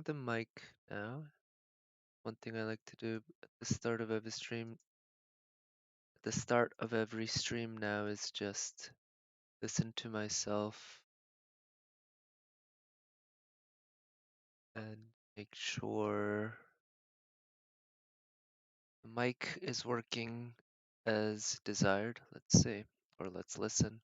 testing the mic now. One thing I like to do at the start of every stream now is just listen to myself and make sure the mic is working as desired. Let's see, or let's listen.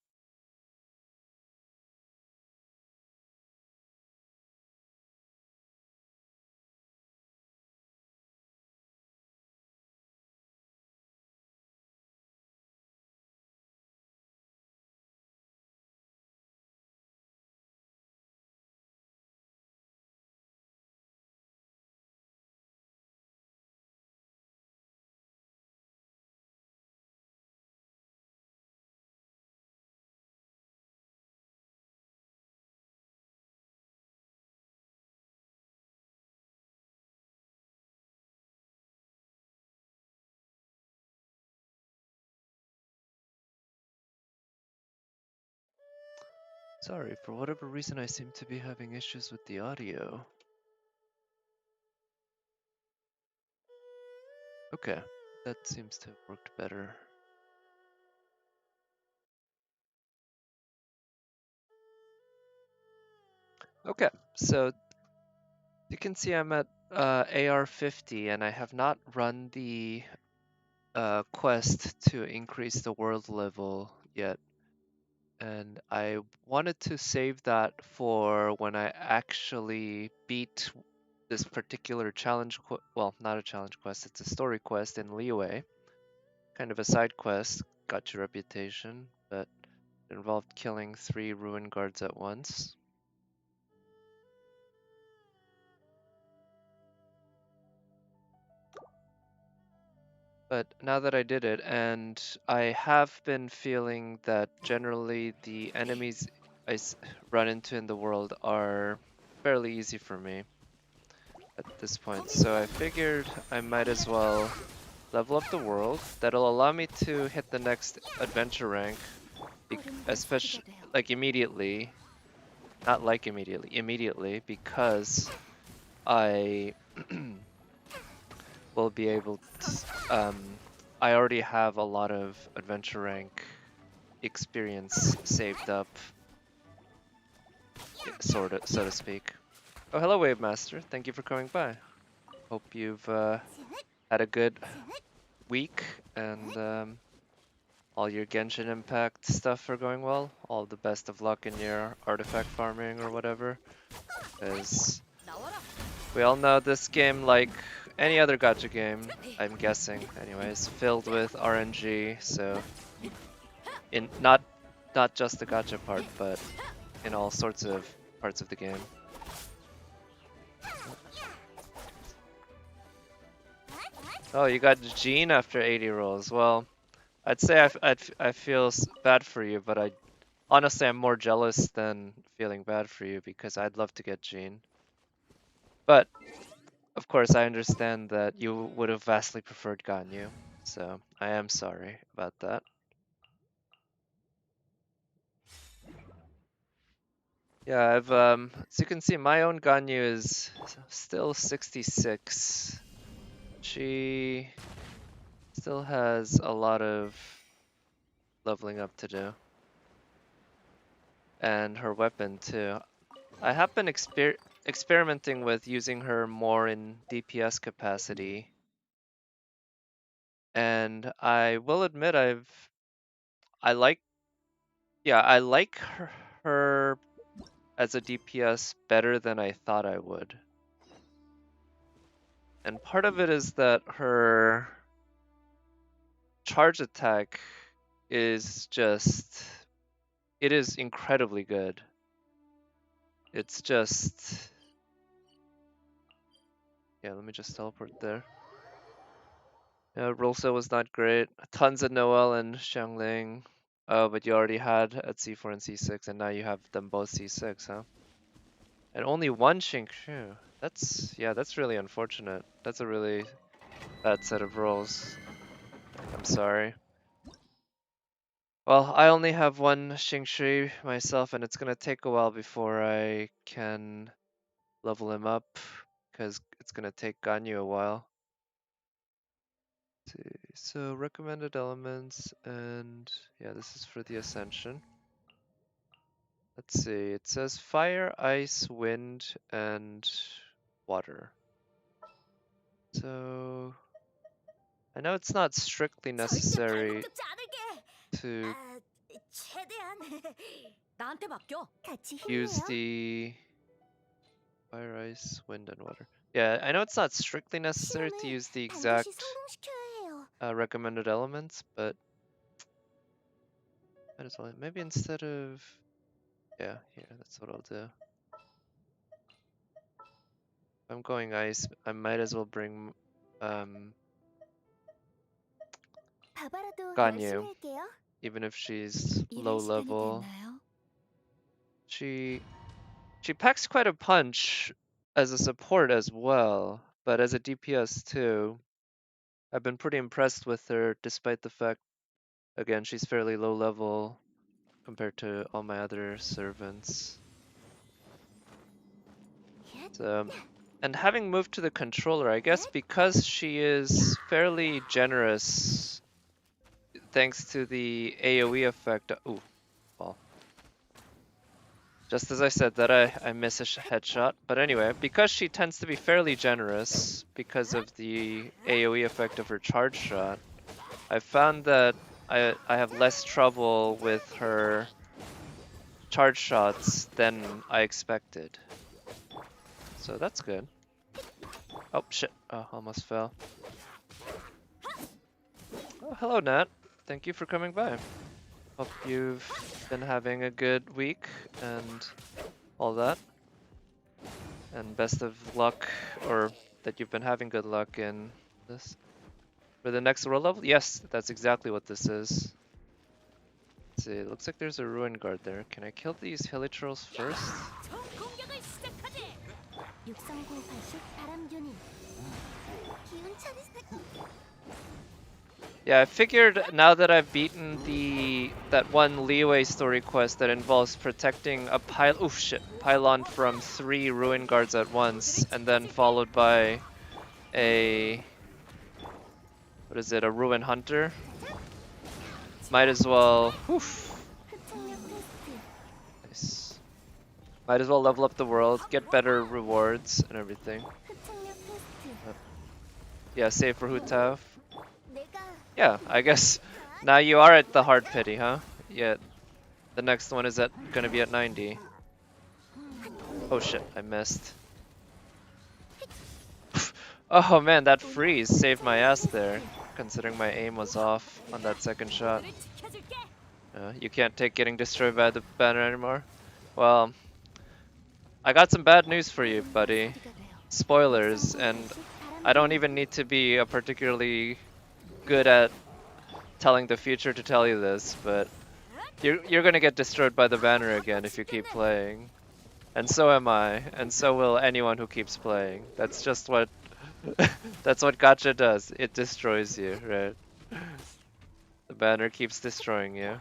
Sorry, for whatever reason I seem to be having issues with the audio. Okay, that seems to have worked better. Okay, so you can see I'm at AR50 and I have not run the quest to increase the world level yet. And I wanted to save that for when I actually beat this particular challenge, well, not a challenge quest, it's a story quest in Liyue. Kind of a side quest, got your reputation, but it involved killing 3 ruin guards at once. But now that I did it, and I have been feeling that generally the enemies I run into in the world are fairly easy for me at this point. So I figured I might as well level up the world. That'll allow me to hit the next adventure rank, especially like immediately. Not like immediately, immediately, because I will be able to, I already have a lot of adventure rank experience saved up, sort of, so to speak. Oh, hello, Wave Master. Thank you for coming by. Hope you've had a good week and all your Genshin Impact stuff are going well. All the best of luck in your artifact farming or whatever. Because we all know this game, like any other gacha game, I'm guessing, anyways, filled with RNG. So, in not just the gacha part, but in all sorts of parts of the game. Oh, you got Jean after 80 rolls. Well, I'd say I feel bad for you, but honestly, I'm more jealous than feeling bad for you because I'd love to get Jean. But of course, I understand that you would have vastly preferred Ganyu, so I am sorry about that. Yeah, as you can see, my own Ganyu is still 66. She still has a lot of leveling up to do. And her weapon too. I have been experimenting with using her more in DPS capacity. And I will admit I like her as a DPS better than I thought I would. And part of it is that her charge attack is just, it is incredibly good. It's just, yeah, let me just teleport there. Yeah, Rolso was not great. Tons of Noel and Xiangling. Oh, but you already had at C4 and C6, and now you have them both C6, huh? And only one Xingqiu. That's really unfortunate. That's a really bad set of rolls. I'm sorry. Well, I only have one Xingqiu myself, and it's gonna take a while before I can level him up. because it's gonna take Ganyu a while. Let's see. So recommended elements, and yeah, this is for the Ascension. Let's see, it says fire, ice, wind, and water. So I know it's not strictly necessary to use the fire, ice, wind, and water. Yeah, I know it's not strictly necessary to use the exact recommended elements, but might as well. Maybe instead of, yeah, here, that's what I'll do. If I'm going ice, I might as well bring Ganyu, even if she's low level. She packs quite a punch as a support as well, but as a DPS too. I've been pretty impressed with her, despite the fact, again, she's fairly low level compared to all my other servants. So, and having moved to the controller, I guess because she is fairly generous, thanks to the AoE effect. Ooh, well. Just as I said that, I miss a headshot. But anyway, because she tends to be fairly generous, because of the AoE effect of her charge shot, I found that I have less trouble with her charge shots than I expected. So that's good. Oh shit, oh, almost fell. Oh, hello Nat. Thank you for coming by. Hope you've been having a good week and all that. And best of luck, or that you've been having good luck in this. For the next world level? Yes, that's exactly what this is. Let's see, it looks like there's a ruin guard there. Can I kill these hilichurls first? Yeah, I figured now that I've beaten that one leeway story quest that involves protecting a pylon from 3 ruin guards at once, and then followed by a a ruin hunter. Might as well. Nice. Might as well level up the world, get better rewards and everything. Yeah, save for Hu Tao. Yeah, I guess now you are at the hard pity, huh? Yeah, the next one is gonna be at 90. Oh shit, I missed. Oh man, that freeze saved my ass there, considering my aim was off on that second shot. You can't take getting destroyed by the banner anymore? Well, I got some bad news for you, buddy. Spoilers, and I don't even need to be a particularly good at telling the future to tell you this, but you're gonna get destroyed by the banner again if you keep playing. And so am I, and so will anyone who keeps playing. That's just what that's what gacha does. It destroys you, right? The banner keeps destroying you.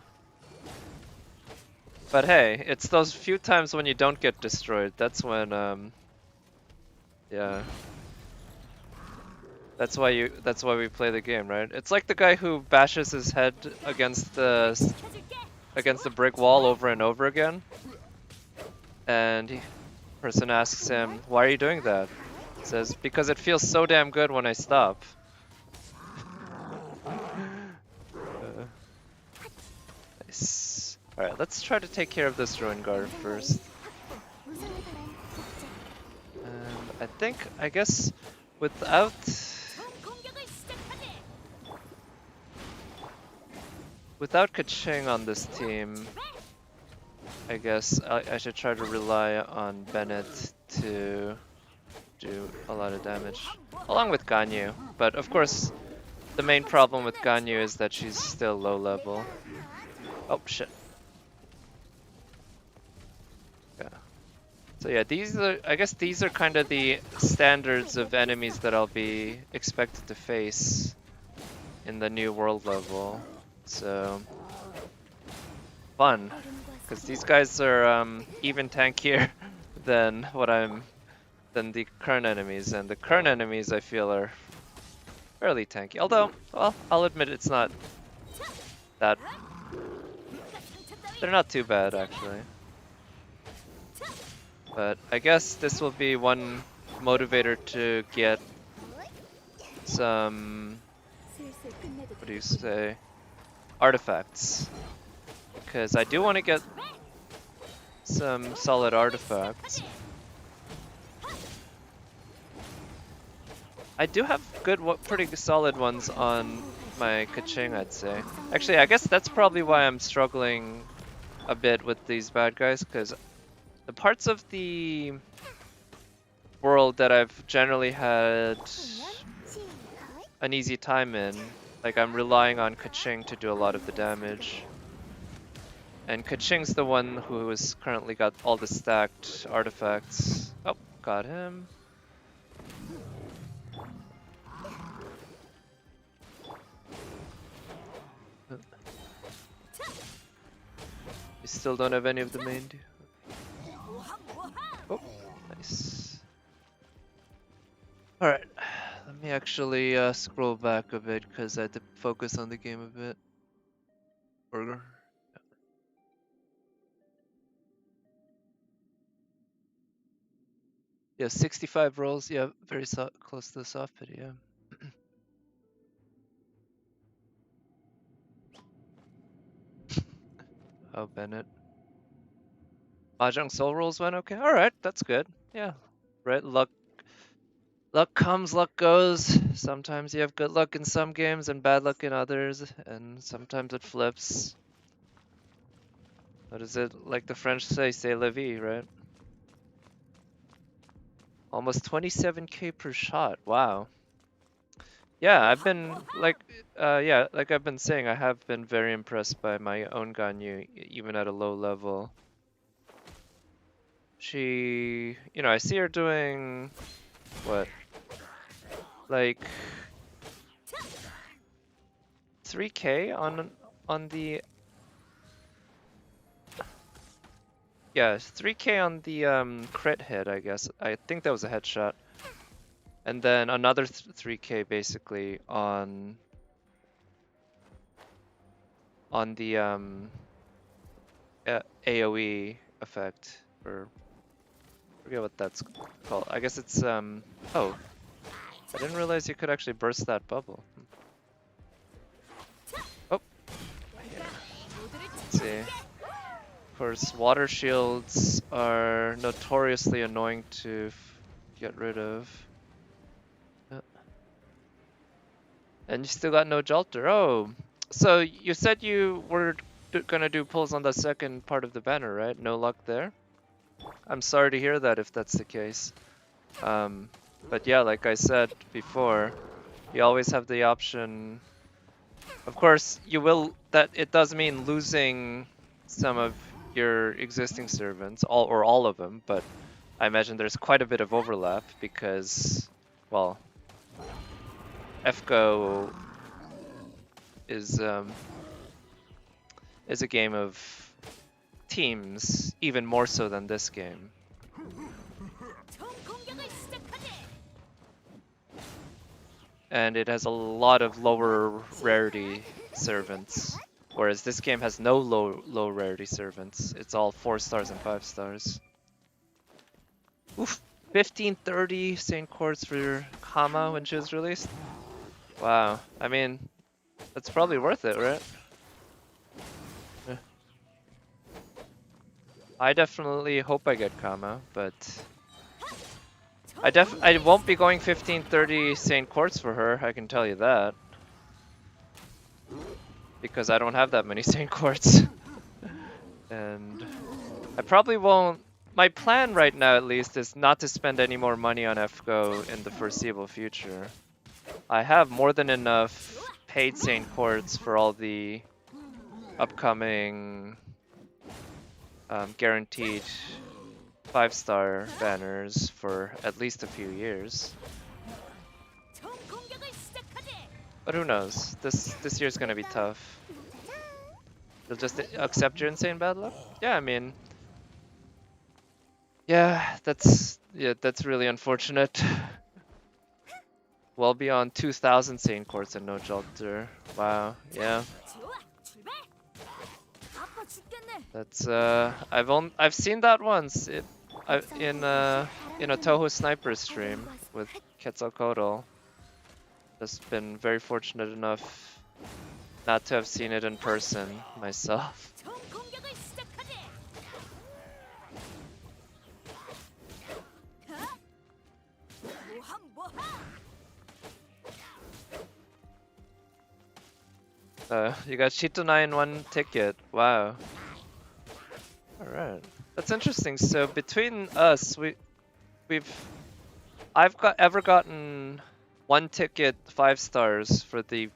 But hey, it's those few times when you don't get destroyed, that's when yeah. That's why we play the game, right? It's like the guy who bashes his head against the brick wall over and over again. And person asks him, "Why are you doing that?" He says, "Because it feels so damn good when I stop." Nice. Alright, let's try to take care of this ruin guard first. And I guess without Kaching on this team, I guess I should try to rely on Bennett to do a lot of damage, along with Ganyu. But of course, the main problem with Ganyu is that she's still low level. Oh shit. Yeah. So yeah, I guess these are kind of the standards of enemies that I'll be expected to face in the new world level. So fun, because these guys are even tankier than what I'm than the current enemies, and the current enemies I feel are fairly tanky. Although, well, I'll admit it's not that. They're not too bad actually. But I guess this will be one motivator to get some, what do you say, artifacts. Because I do want to get some solid artifacts. I do have good, pretty solid ones on my Kaching, I'd say. Actually, I guess that's probably why I'm struggling a bit with these bad guys, because the parts of the world that I've generally had an easy time in, like I'm relying on Kaching to do a lot of the damage. And Kaching's the one who has currently got all the stacked artifacts. Oh, got him. We still don't have any of the main. Oh, nice. Alright, let me actually scroll back a bit because I had to focus on the game a bit. Burger. Yeah, 65 rolls. Yeah, very close to the soft pity, yeah. Oh, Bennett. Mahjong soul rolls went okay. Alright, that's good. Yeah. Right, luck comes, luck goes. Sometimes you have good luck in some games and bad luck in others, and sometimes it flips. What is it? Like the French say, c'est la vie, right? Almost 27k per shot. Wow. Yeah, I've been like, like I've been saying, I have been very impressed by my own Ganyu, even at a low level. She, I see her doing what, like 3k on the, yeah, 3k on the crit hit, I guess. I think that was a headshot. And then another 3k basically on the AoE effect, or I forget what that's called. I guess it's oh, I didn't realize you could actually burst that bubble. Oh, yeah. Let's see. Of course, water shields are notoriously annoying to get rid of. And you still got no Jolter. Oh, so you said you were gonna do pulls on the second part of the banner, right? No luck there? I'm sorry to hear that if that's the case. But yeah, like I said before, you always have the option. Of course, it does mean losing some of your existing servants, all of them, but I imagine there's quite a bit of overlap because, well, FGO is a game of teams, even more so than this game. And it has a lot of lower rarity servants, whereas this game has no low rarity servants. It's all 4 stars and 5 stars. Oof, 1530 St. Quartz for Kama when she was released. Wow, I mean, that's probably worth it, right? Yeah. I definitely hope I get Kama, but I won't be going 1530 St. Quartz for her, I can tell you that. Because I don't have that many St. Quartz. And I probably won't. My plan right now, at least, is not to spend any more money on FGO in the foreseeable future. I have more than enough paid St. Quartz for all the upcoming guaranteed 5-star banners for at least a few years. But who knows? This year's gonna be tough. You'll just accept your insane bad luck? Yeah, I mean, Yeah, that's really unfortunate. Well beyond 2,000 Saint Courts and no Jolter. Wow, yeah. That's I've seen that once. In a Toho sniper stream with Quetzalcoatl. Just been very fortunate enough not to have seen it in person myself. You got Shitonai in one ticket. Wow. Alright. That's interesting. So between us, I've ever gotten one ticket 5 stars for the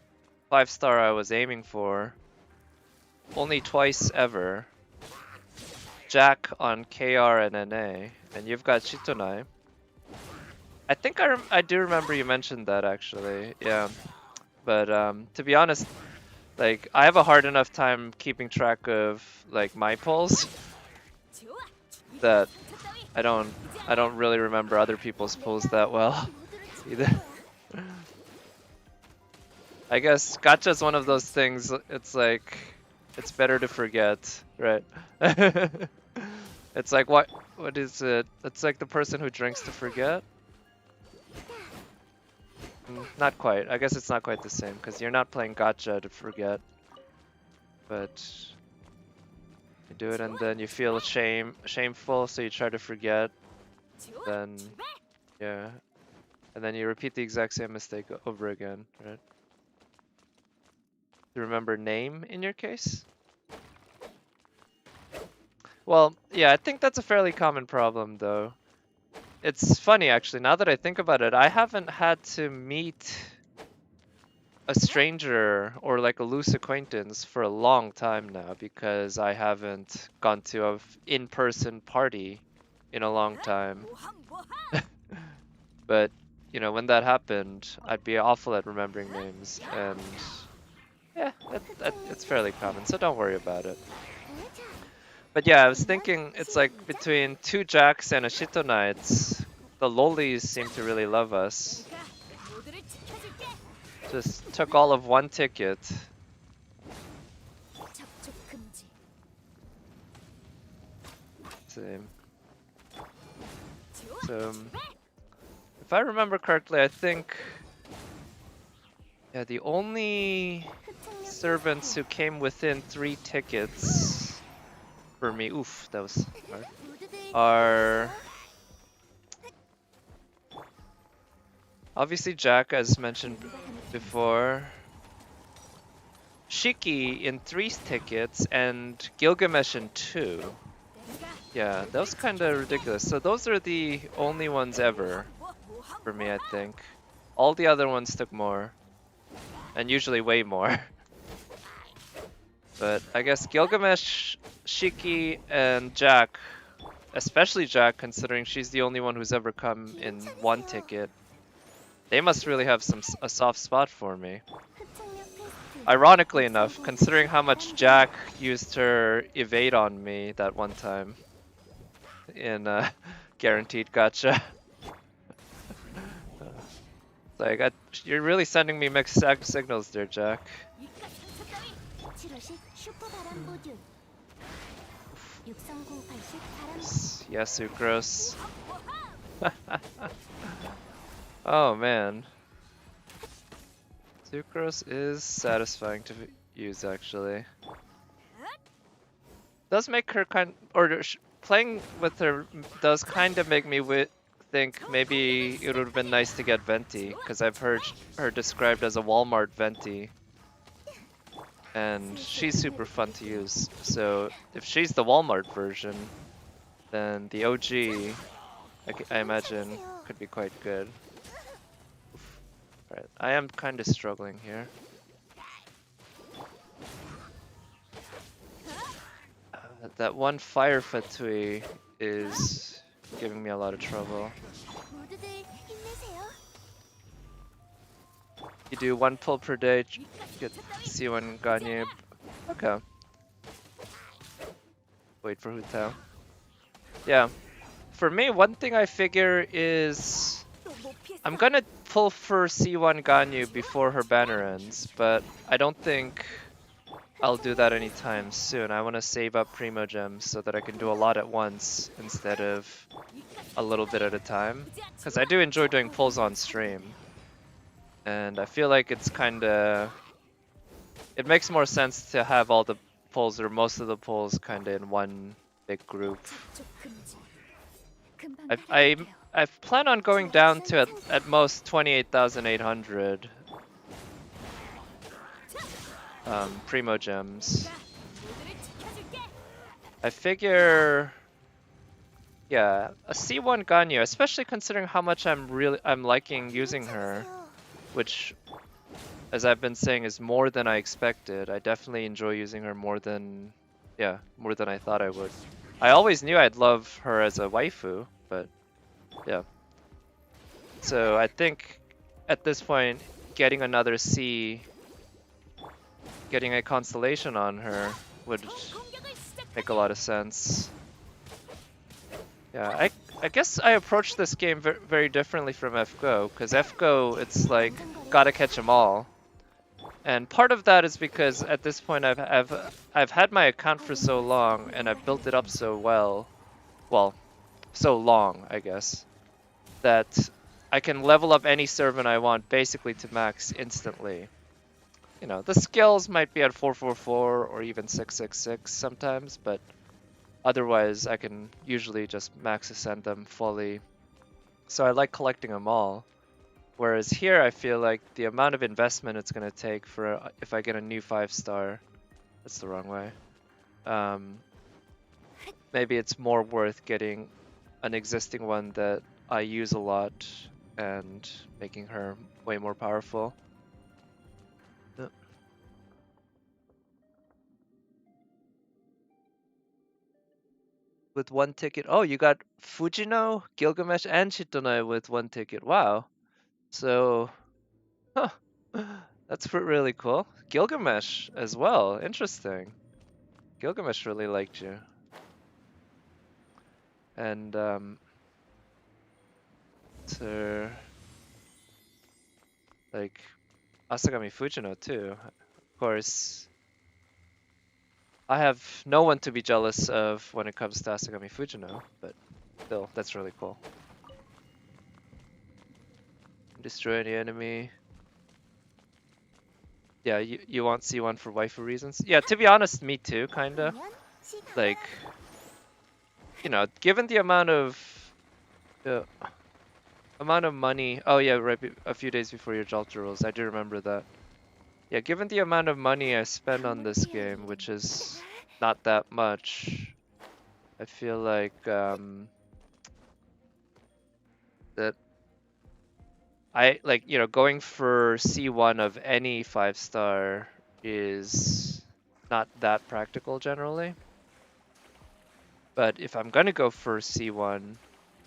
5-star I was aiming for. Only twice ever. Jack on KR and NA, and you've got Shitonai. I think I do remember you mentioned that actually, yeah. But to be honest, like I have a hard enough time keeping track of like my polls that I don't really remember other people's polls that well either. I guess gacha's one of those things. It's like it's better to forget, right? It's like what is it? It's like the person who drinks to forget. Not quite. I guess it's not quite the same because you're not playing gacha to forget, but you do it and then you feel shameful, so you try to forget. Then yeah, and then you repeat the exact same mistake over again, right? Do you remember name in your case? Well, yeah, I think that's a fairly common problem though. It's funny actually, now that I think about it, I haven't had to meet a stranger or like a loose acquaintance for a long time now because I haven't gone to a in-person party in a long time. But, you know, when that happened, I'd be awful at remembering names, and yeah, it's fairly common, so don't worry about it. But yeah, I was thinking it's like between 2 Jacks and a Shito Knights, the lolis seem to really love us. Just took all of 1 ticket. Same. So, if I remember correctly, I think, yeah, the only servants who came within 3 tickets for me, oof, that was hard, are obviously Jack, as mentioned before, Shiki in 3 tickets, and Gilgamesh in 2. Yeah, that was kind of ridiculous. So those are the only ones ever for me, I think. All the other ones took more, and usually way more. But I guess Gilgamesh, Shiki, and Jack, especially Jack, considering she's the only one who's ever come in 1 ticket, they must really have a soft spot for me. Ironically enough, considering how much Jack used her evade on me that one time in Guaranteed Gacha. Like, you're really sending me mixed signals there, Jack. Yes, Sucrose. Oh man. Sucrose is satisfying to use, actually. Does make her playing with her does kind of make me think maybe it would have been nice to get Venti, because I've heard her described as a Walmart Venti. And she's super fun to use, so if she's the Walmart version, then the OG, I imagine, could be quite good. Alright, I am kind of struggling here. That one Fire Fatui is giving me a lot of trouble. You do 1 pull per day, get C1 Ganyu. Okay. Wait for Hu Tao. Yeah. for me, one thing I figure is I'm gonna pull for C1 Ganyu before her banner ends, but I don't think I'll do that anytime soon. I want to save up Primo Gems so that I can do a lot at once instead of a little bit at a time. Because I do enjoy doing pulls on stream. And I feel like it's kinda... It makes more sense to have all the pulls, or most of the pulls, kinda in one big group. I plan on going down to at most 28,800 Primo Gems. I figure, yeah, a C1 Ganyu, especially considering how much I'm liking using her, which, as I've been saying, is more than I expected. I definitely enjoy using her more than I thought I would. I always knew I'd love her as a waifu, but yeah. So I think at this point, getting another C, getting a constellation on her would make a lot of sense. Yeah, I guess I approached this game very differently from FGO, because FGO, it's like, gotta catch them all. And part of that is because at this point I've had my account for so long, and I've built it up so well, so long, I guess, that I can level up any servant I want basically to max instantly. You know, the skills might be at 444 or even 666 sometimes, but otherwise I can usually just max ascend them fully. So I like collecting them all. Whereas here I feel like the amount of investment it's going to take for if I get a new 5-star, that's the wrong way. Maybe it's more worth getting an existing one that I use a lot and making her way more powerful. With one ticket. Oh, you got Fujino, Gilgamesh, and Shitonai with one ticket. Wow. So, huh. That's really cool. Gilgamesh as well. Interesting. Gilgamesh really liked you. And, to, like, Asagami Fujino too. Of course, I have no one to be jealous of when it comes to Asagami Fujino, but still, that's really cool. Destroy any enemy. Yeah, you want C1 for waifu reasons? Yeah, to be honest, me too, kinda. Like, you know, given the amount of money. Oh yeah, right. A few days before your Jalter rules, I do remember that. Yeah, given the amount of money I spend on this game, which is not that much, I feel like that I like, you know, going for C1 of any 5-star is not that practical generally. But if I'm gonna go for C1,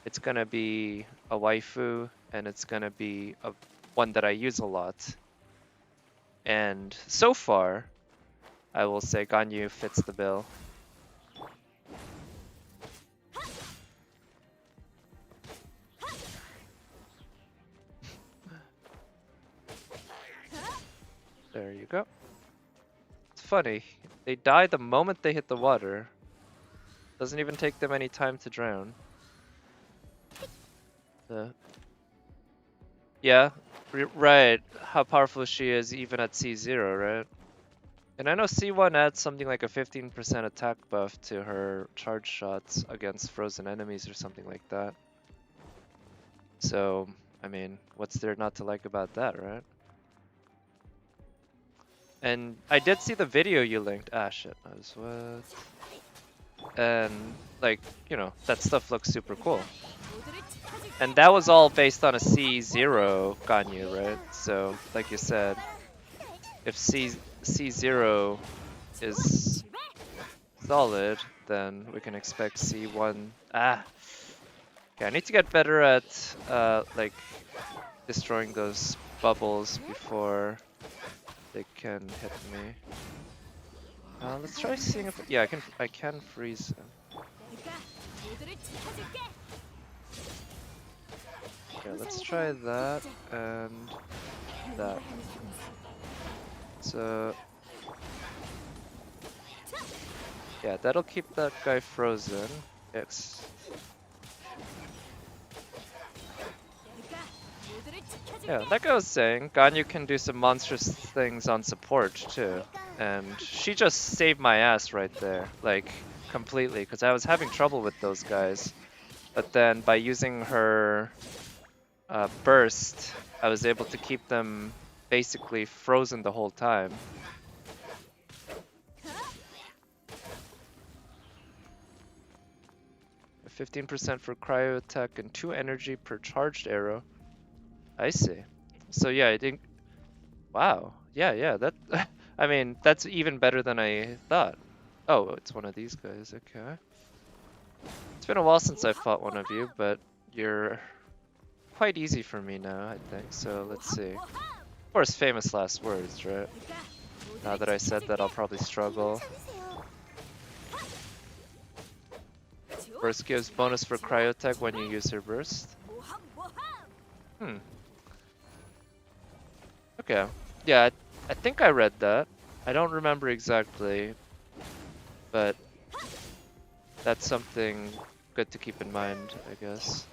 it's gonna be a waifu, and it's gonna be one that I use a lot. And so far, I will say Ganyu fits the bill. There you go. It's funny, they die the moment they hit the water. Doesn't even take them any time to drown. Yeah, right. How powerful she is even at C0, right? And I know C1 adds something like a 15% attack buff to her charge shots against frozen enemies or something like that. So, I mean, what's there not to like about that, right? And I did see the video you linked. Ah, shit. I was what? And, like, you know, that stuff looks super cool. And that was all based on a C0 Ganyu, right? So, like you said, if C0 is solid, then we can expect C1. Ah! Okay, I need to get better at, like, destroying those bubbles before they can hit me. Let's try seeing if... Yeah, I can freeze them. Yeah, let's try that and that. So yeah, that'll keep that guy frozen. Yes. Yeah, like I was saying, Ganyu can do some monstrous things on support too. And she just saved my ass right there, like completely, because I was having trouble with those guys. But then by using her burst, I was able to keep them basically frozen the whole time. 15% for cryo attack and 2 energy per charged arrow. I see. So yeah, I think. Wow. Yeah. That. I mean, that's even better than I thought. Oh, it's one of these guys. Okay. It's been a while since I fought one of you, but you're quite easy for me now, I think. So let's see. Of course, famous last words, right? Now that I said that, I'll probably struggle. Burst gives bonus for cryotech when you use her burst. Okay. Yeah, I think I read that. I don't remember exactly, but that's something good to keep in mind, I guess.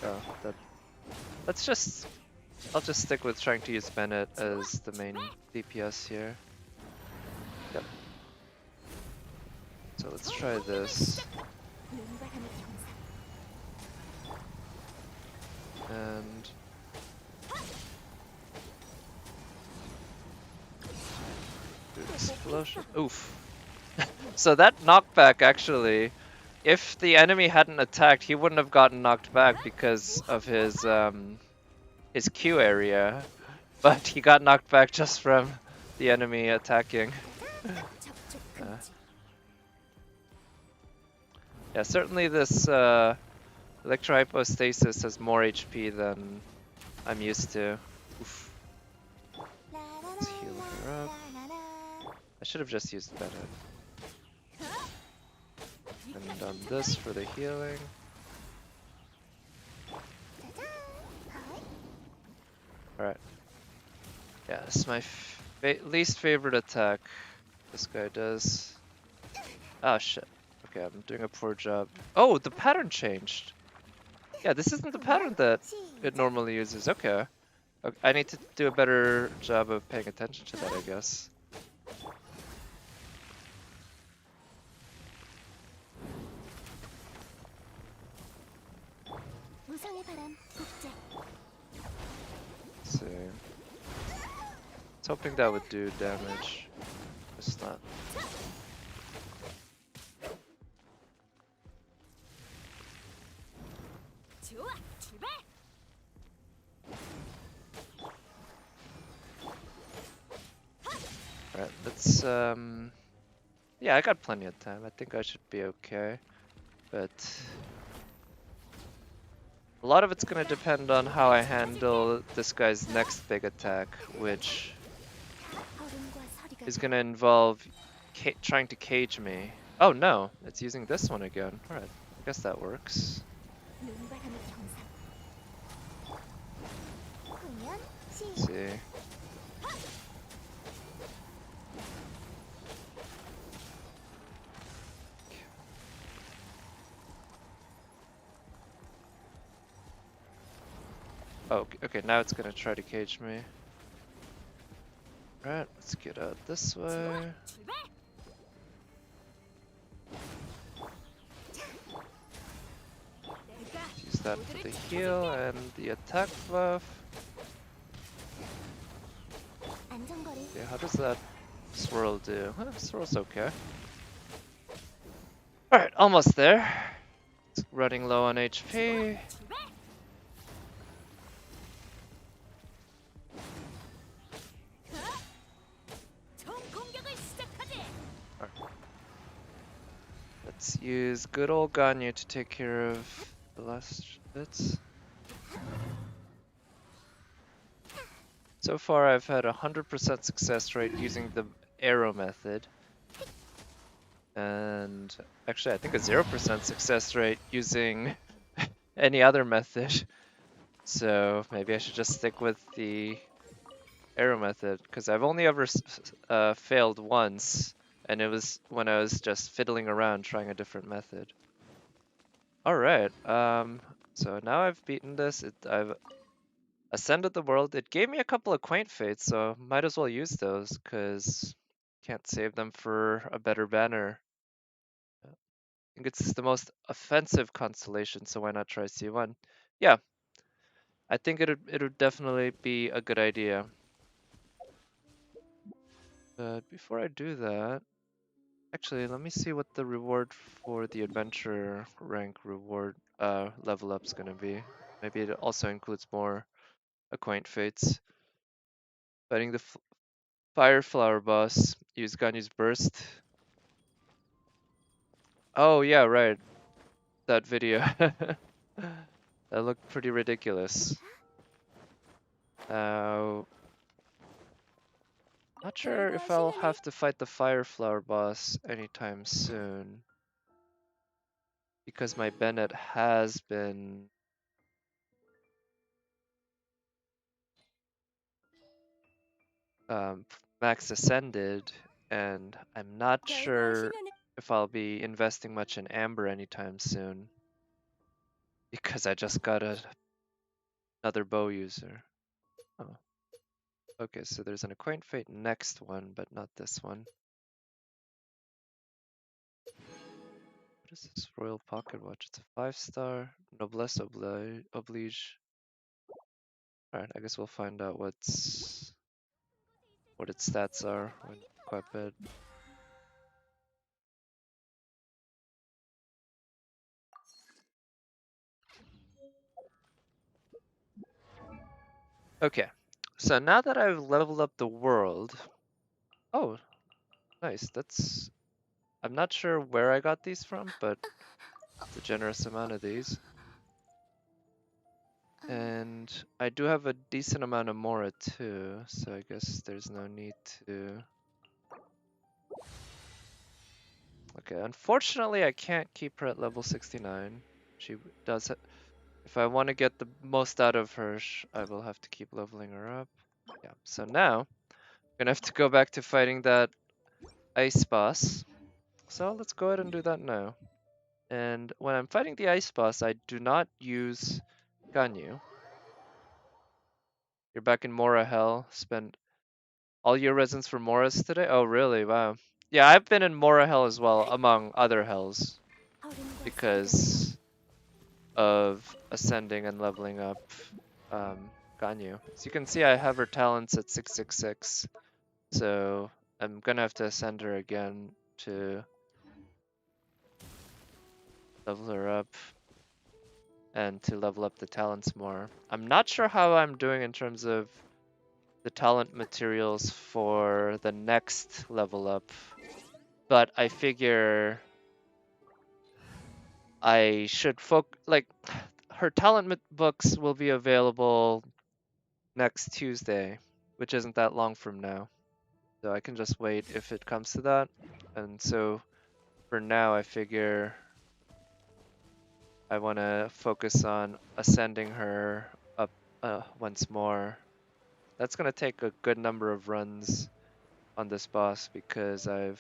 Oh, I'll just stick with trying to use Bennett as the main DPS here. Yep. So let's try this. And do explosion. Oof. So that knockback actually, if the enemy hadn't attacked, he wouldn't have gotten knocked back because of his Q area, but he got knocked back just from the enemy attacking. Yeah, certainly this electrohypostasis has more HP than I'm used to. Oof. Let's heal her up. I should have just used Bennett. And done this for the healing. Alright. Yeah, this is my least favorite attack. This guy does. Oh shit. Okay, I'm doing a poor job. Oh, the pattern changed. Yeah, this isn't the pattern that it normally uses. Okay. I need to do a better job of paying attention to that, I guess. Let's see. I was hoping that would do damage. It's not. Alright, let's yeah, I got plenty of time. I think I should be okay. But a lot of it's gonna depend on how I handle this guy's next big attack, which is gonna involve trying to cage me. Oh no, it's using this one again. Alright, I guess that works. Let's see. Oh, okay, now it's gonna try to cage me. Alright, let's get out this way. Use that for the heal and the attack buff. Okay, how does that swirl do? Swirl's okay. Alright, almost there. It's running low on HP. Let's use good old Ganyu to take care of the last bits. So far I've had 100% success rate using the arrow method. and actually I think a 0% success rate using any other method. So maybe I should just stick with the arrow method, because I've only ever failed once, and it was when I was just fiddling around trying a different method. Alright, so now I've beaten this, I've ascended the world. It gave me a couple of quaint fates, so might as well use those, because can't save them for a better banner. I think it's the most offensive constellation, so why not try C1? Yeah, I think it would definitely be a good idea. But before I do that, actually, let me see what the reward for the adventure rank reward level up is gonna be. Maybe it also includes more acquaint fates. Fighting the fire flower boss. Use Ganyu's burst. Oh yeah, right. That video. That looked pretty ridiculous. Now, not sure if I'll have to fight the fire flower boss anytime soon, because my Bennett has been max ascended, and I'm not sure if I'll be investing much in Amber anytime soon, because I just got another bow user. Oh, okay, so there's an Acquaint Fate next one, but not this one. What is this Royal Pocket Watch? It's a 5-star, Noblesse Oblige. Alright, I guess we'll find out what its stats are when you equip it. Okay, so now that I've leveled up the world, oh, nice. I'm not sure where I got these from, but it's a generous amount of these. And I do have a decent amount of Mora too, so I guess there's no need to. Okay, unfortunately I can't keep her at level 69. She does if I want to get the most out of her, I will have to keep leveling her up. Yeah, so now I'm gonna have to go back to fighting that ice boss. So let's go ahead and do that now. And when I'm fighting the ice boss, I do not use Ganyu. You're back in Mora Hell. Spend all your resins for Moras today? Oh, really? Wow. Yeah, I've been in Mora Hell as well, among other hells, because of ascending and leveling up Ganyu. As you can see, I have her talents at 666, so I'm gonna have to ascend her again to level her up and to level up the talents more. I'm not sure how I'm doing in terms of the talent materials for the next level up, but I figure I should her talent books will be available next Tuesday, which isn't that long from now. So I can just wait if it comes to that. And so for now, I figure I want to focus on ascending her up once more. That's going to take a good number of runs on this boss, because I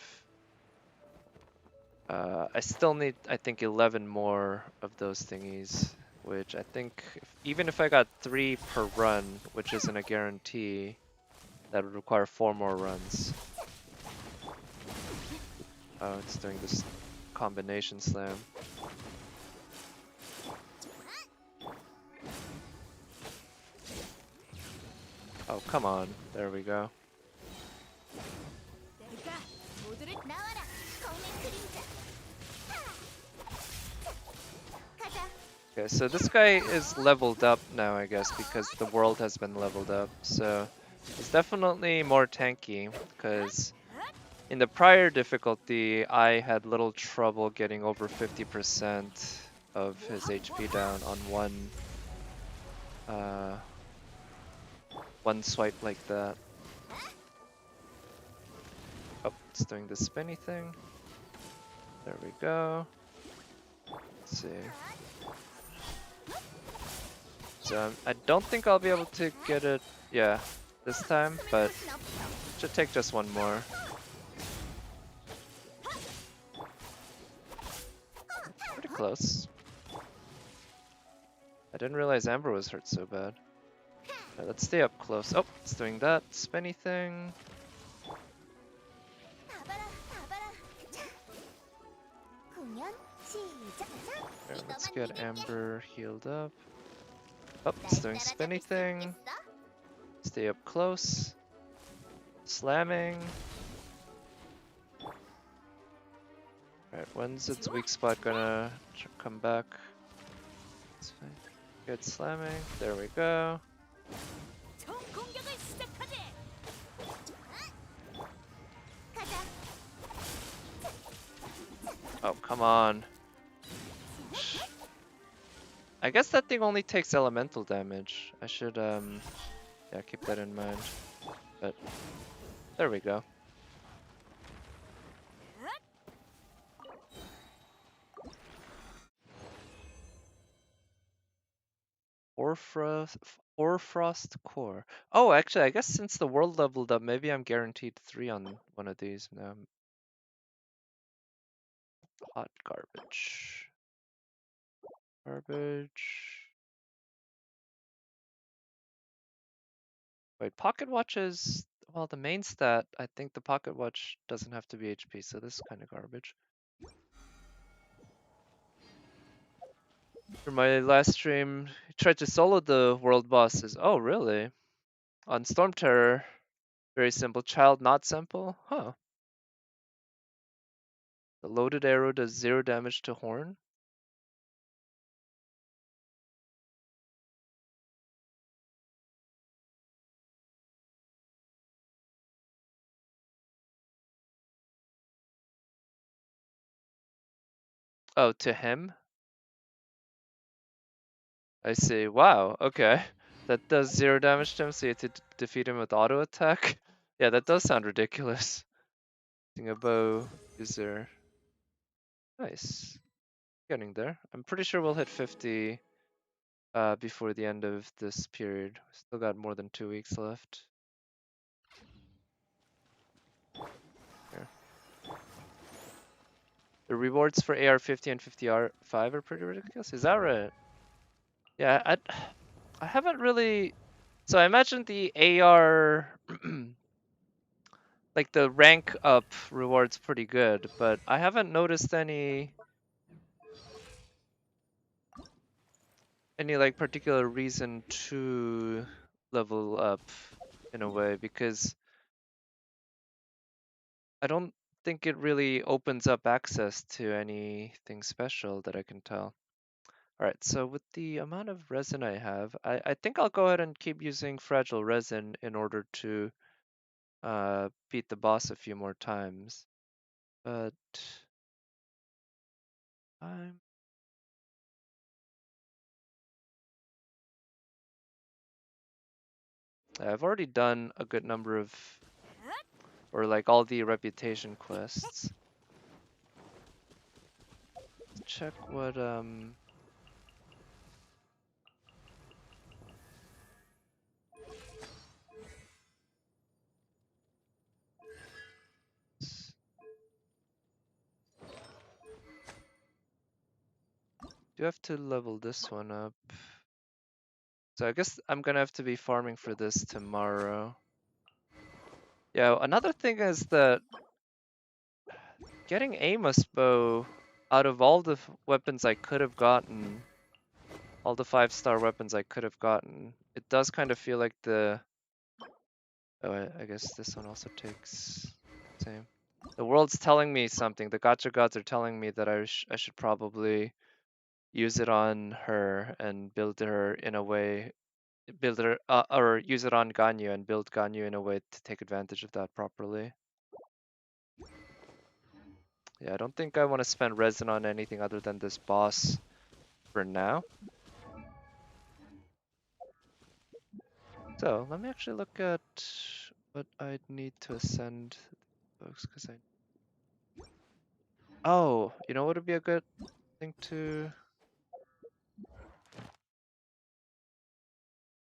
still need, I think, 11 more of those thingies, which I think even if I got 3 per run, which isn't a guarantee, that would require 4 more runs. Oh, it's doing this combination slam. Oh, come on. There we go. Okay, so this guy is leveled up now, I guess, because the world has been leveled up. So he's definitely more tanky, because in the prior difficulty, I had little trouble getting over 50% of his HP down on one swipe like that. Oh, it's doing the spinny thing. There we go. Let's see. So I don't think I'll be able to get it, yeah, this time, but should take just one more. Pretty close. I didn't realize Amber was hurt so bad. Right, let's stay up close. Oh, it's doing that spinny thing. There, let's get Amber healed up. Oh, it's doing spinny thing. Stay up close. Slamming. Alright, when's its weak spot gonna come back? It's fine. Good slamming. There we go. Oh, come on. I guess that thing only takes elemental damage. I should, yeah, keep that in mind. But, there we go. Orfrost Core. Oh, actually, I guess since the world leveled up, maybe I'm guaranteed 3 on one of these now. Hot garbage. Garbage. Wait, pocket watches. Well, the main stat, I think the pocket watch doesn't have to be HP, so this is kind of garbage. For my last stream, I tried to solo the world bosses. Oh, really? On Storm Terror, very simple. Child not simple? Huh. The loaded arrow does 0 damage to Horn. Oh, to him? I see. Wow, okay. That does 0 damage to him, so you have to defeat him with auto attack? Yeah, that does sound ridiculous. Using a bow user. Nice. Getting there. I'm pretty sure we'll hit 50 before the end of this period. Still got more than 2 weeks left. Here. The rewards for AR50 and 50R5 are pretty ridiculous. Is that right? Yeah, I haven't really. So I imagine the AR, like the rank up rewards pretty good, but I haven't noticed any like particular reason to level up in a way, because I don't think it really opens up access to anything special that I can tell. Alright, so with the amount of resin I have, I think I'll go ahead and keep using fragile resin in order to beat the boss a few more times. But I've already done a good number of, or like all the reputation quests. Let's check what do have to level this one up. So I guess I'm gonna have to be farming for this tomorrow. Yeah, another thing is that getting Amos bow out of all the weapons I could have gotten, all the 5-star weapons I could have gotten, it does kind of feel like the. Oh, I guess this one also takes same. The world's telling me something. The gacha gods are telling me that I should probably use it on her and build her in a way, build her or use it on Ganyu and build Ganyu in a way to take advantage of that properly. Yeah, I don't think I want to spend resin on anything other than this boss for now. So let me actually look at what I'd need to ascend, folks, because Oh, you know what would be a good thing to...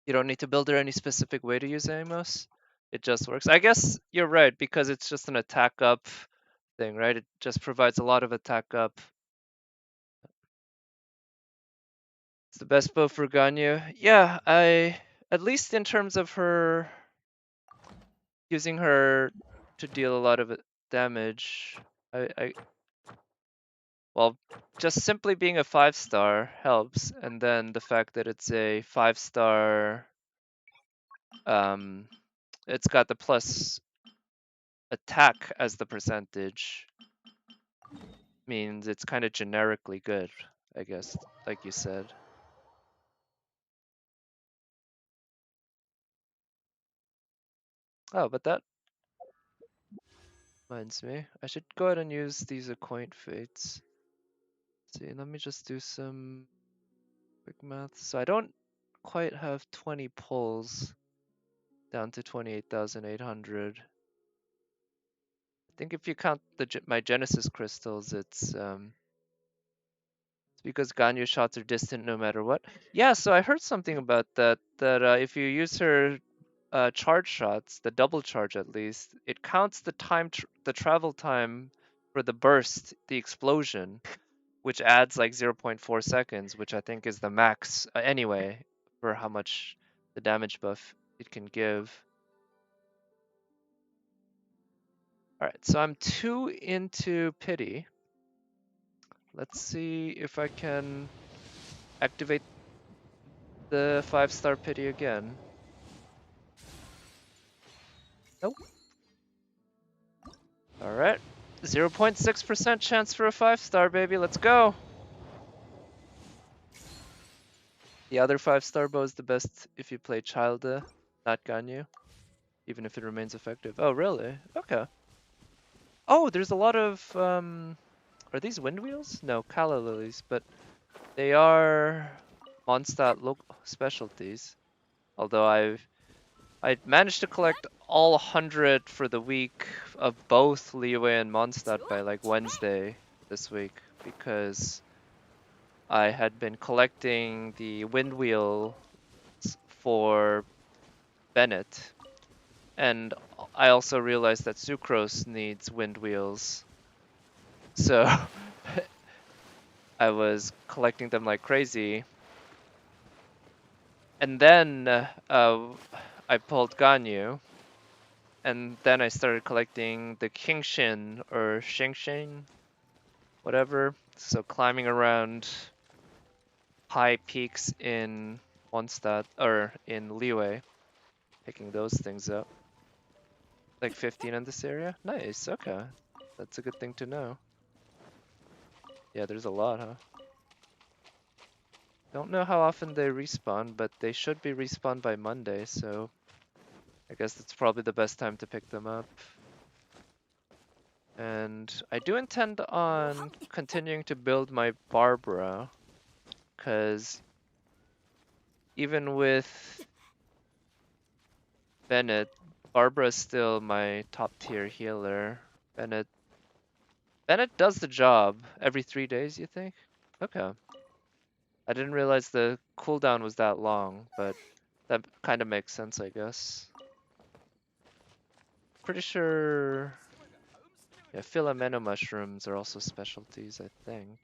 You don't need to build her any specific way to use Amos. It just works. I guess you're right, because it's just an attack up thing, right? It just provides a lot of attack up. It's the best bow for Ganyu. Yeah, at least in terms of her using her to deal a lot of damage, I well, just simply being a 5-star helps, and then the fact that it's a 5-star, it's got the plus attack as the percentage, means it's kind of generically good, I guess, like you said. Oh, but that reminds me, I should go ahead and use these Acquaint Fates. See, let me just do some quick math. So I don't quite have 20 pulls down to 28,800. I think if you count my Genesis crystals, it's because Ganyu shots are distant no matter what. Yeah, so I heard something about that. That if you use her charge shots, the double charge at least, it counts the time, the travel time for the burst, the explosion, which adds like 0.4 seconds, which I think is the max anyway for how much the damage buff it can give. All right, so I'm 2 into pity. Let's see if I can activate the 5-star pity again. Nope. All right. 0.6% chance for a 5-star, baby. Let's go. The other 5-star bow is the best if you play Childa, not Ganyu, even if it remains effective. Oh, really? Okay. Oh, there's a lot of, are these wind wheels? No, calla lilies, but they are Mondstadt local specialties. Although I managed to collect all 100 for the week of both Liyue and Mondstadt by like Wednesday this week, because I had been collecting the wind wheel for Bennett, and I also realized that Sucrose needs wind wheels, so I was collecting them like crazy. And then I pulled Ganyu, and then I started collecting the Kingshin or Shingshin, whatever. So climbing around high peaks in Mondstadt or in Liyue, picking those things up. Like 15 in this area? Nice, okay. That's a good thing to know. Yeah, there's a lot, huh? Don't know how often they respawn, but they should be respawned by Monday, so I guess that's probably the best time to pick them up. And I do intend on continuing to build my Barbara, because even with Bennett, Barbara's still my top tier healer. Bennett does the job every 3 days, you think? Okay. I didn't realize the cooldown was that long, but that kind of makes sense, I guess. Pretty sure... Yeah, Filomeno mushrooms are also specialties, I think.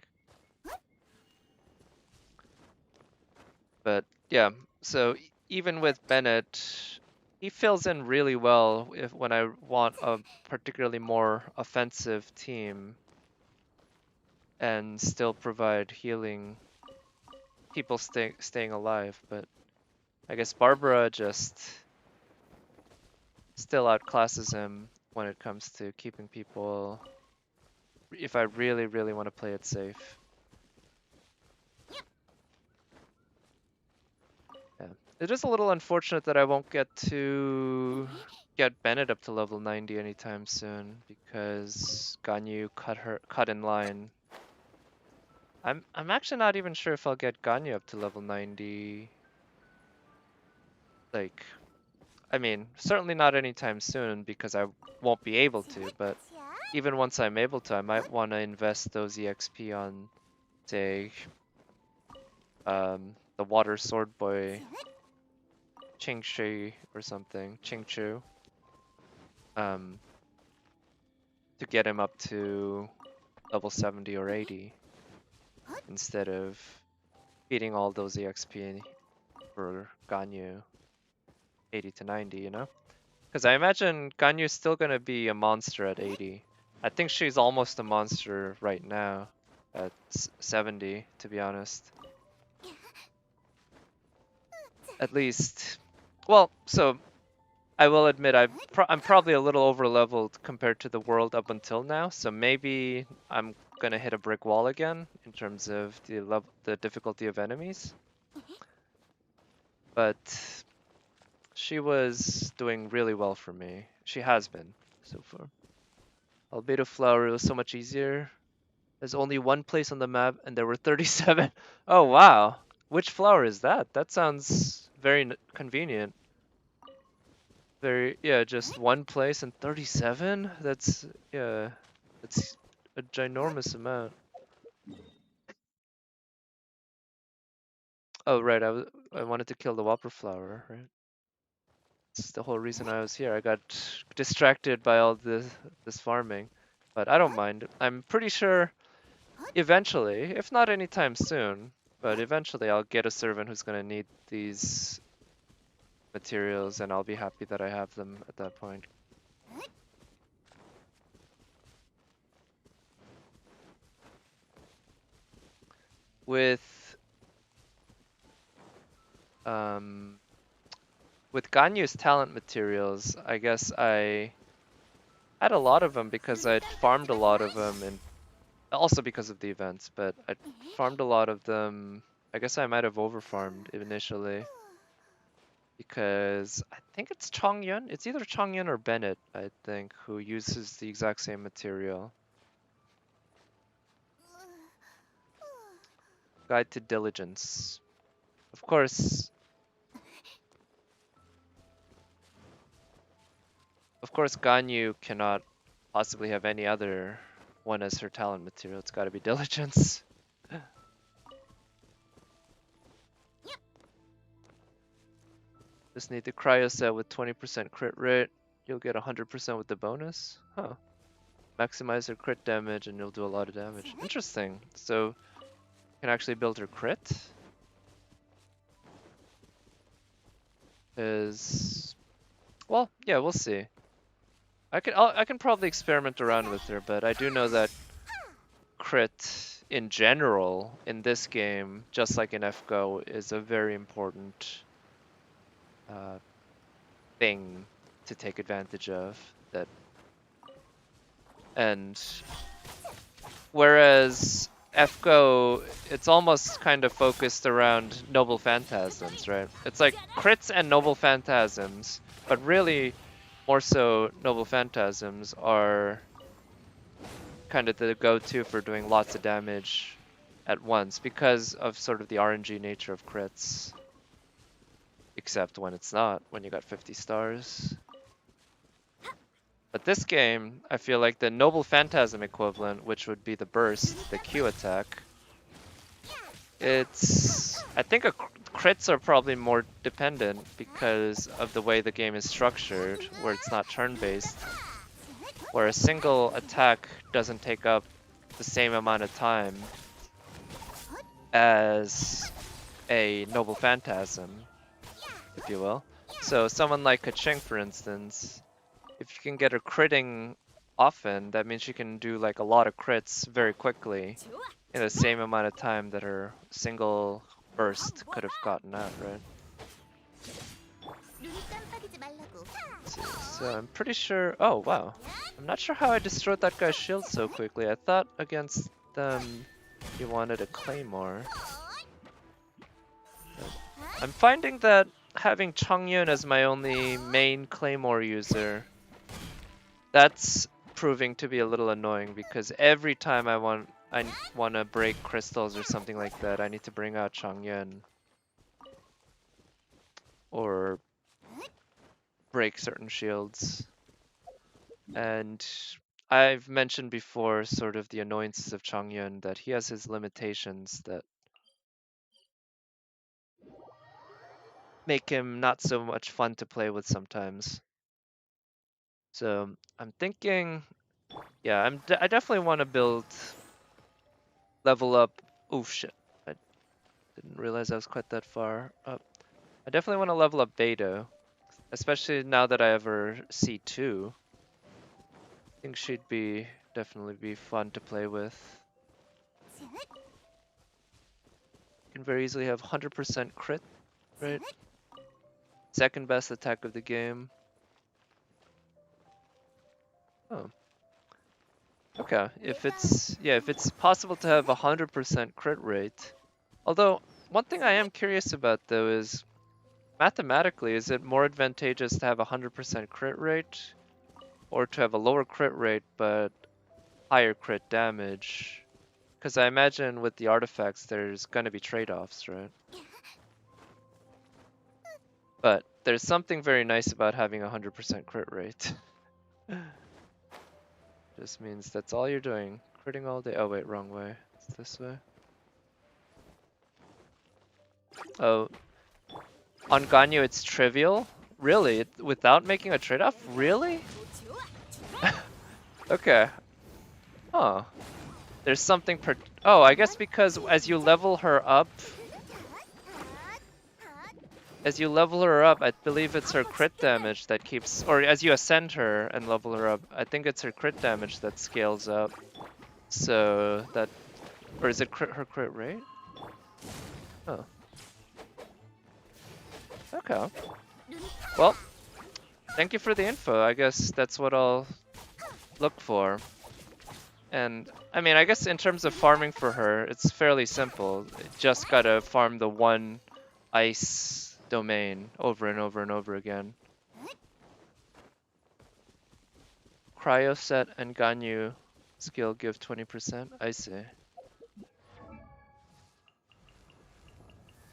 But yeah, so even with Bennett, he fills in really well when I want a particularly more offensive team and still provide healing, people staying alive. But I guess Barbara just still outclasses him when it comes to keeping people, if I really, really want to play it safe. Yeah. It is a little unfortunate that I won't get to get Bennett up to level 90 anytime soon, because Ganyu cut in line. I'm actually not even sure if I'll get Ganyu up to level 90. Like, I mean, certainly not anytime soon, because I won't be able to, but even once I'm able to, I might want to invest those EXP on, say, the Water Sword Boy Qingshi or something, Qingchu, um, to get him up to level 70 or 80 instead of feeding all those EXP for Ganyu 80 to 90, you know? Because I imagine Ganyu's still gonna be a monster at 80. I think she's almost a monster right now at 70, to be honest. At least, well, so I will admit I'm probably a little over leveled compared to the world up until now, so maybe I'm gonna hit a brick wall again in terms of the difficulty of enemies. But she was doing really well for me. She has been so far. Albedo Flower was so much easier. There's only one place on the map and there were 37. Oh wow. Which flower is that? That sounds very convenient. Very, yeah, just one place and 37? That's, yeah, that's a ginormous amount. Oh right, I wanted to kill the Whopper flower, right? That's the whole reason I was here. I got distracted by all this farming, but I don't mind. I'm pretty sure eventually, if not anytime soon, but eventually I'll get a servant who's gonna need these materials and I'll be happy that I have them at that point. With um with Ganyu's talent materials, I guess I had a lot of them because I'd farmed a lot of them and also because of the events, but I farmed a lot of them. I guess I might have overfarmed initially because I think it's Chongyun. It's either Chongyun or Bennett, I think, who uses the exact same material. Guide to Diligence. Of course, Ganyu cannot possibly have any other one as her talent material. It's got to be Diligence. Just need to cryo set with 20% crit rate. You'll get 100% with the bonus. Huh. Maximize her crit damage and you'll do a lot of damage. Interesting. So you can actually build her crit. Is well, yeah, we'll see. I can probably experiment around with her, but I do know that crit in general in this game, just like in FGO, is a very important uh, thing to take advantage of. And whereas FGO, it's almost kind of focused around Noble Phantasms, right? It's like crits and Noble Phantasms, but really more so Noble Phantasms are kind of the go-to for doing lots of damage at once because of sort of the RNG nature of crits. Except when it's not, when you got 50 stars. But this game, I feel like the Noble Phantasm equivalent, which would be the burst, the Q attack, I think crits are probably more dependent because of the way the game is structured, where it's not turn-based, where a single attack doesn't take up the same amount of time as a Noble Phantasm, if you will. So someone like Kaching, for instance, if you can get her critting often, that means she can do like a lot of crits very quickly in the same amount of time that her single burst could have gotten out, right? So I'm pretty sure. Oh wow, I'm not sure how I destroyed that guy's shield so quickly. I thought against them he wanted a claymore. I'm finding that having Chongyun as my only main claymore user, that's proving to be a little annoying because every time I want to break crystals or something like that, I need to bring out Chongyun or break certain shields. And I've mentioned before sort of the annoyances of Changyun, that he has his limitations that make him not so much fun to play with sometimes. So I'm thinking, yeah, I definitely want to level up. Oh shit, I didn't realize I was quite that far up. I definitely want to level up Beidou, especially now that I have her C2. I think she'd definitely be fun to play with. Can very easily have 100% crit, right? Second best attack of the game. Oh, okay. If it's possible to have 100% crit rate. Although one thing I am curious about though is mathematically, is it more advantageous to have 100% crit rate or to have a lower crit rate but higher crit damage? Because I imagine with the artifacts, there's going to be trade-offs, right? But there's something very nice about having 100% crit rate. Just means that's all you're doing. Critting all day. Oh wait, wrong way. It's this way. Oh, on Ganyu it's trivial? Really? Without making a trade-off? Really? Okay. Huh. There's something oh, I guess because as you level her up, I believe it's her crit damage that keeps, or as you ascend her and level her up, I think it's her crit damage that scales up. So that, or is it her crit rate? Oh. Okay. Well, thank you for the info. I guess that's what I'll look for. And I mean, I guess in terms of farming for her, it's fairly simple. Just gotta farm the one ice domain over and over and over again. Cryo set and Ganyu skill give 20%. I see.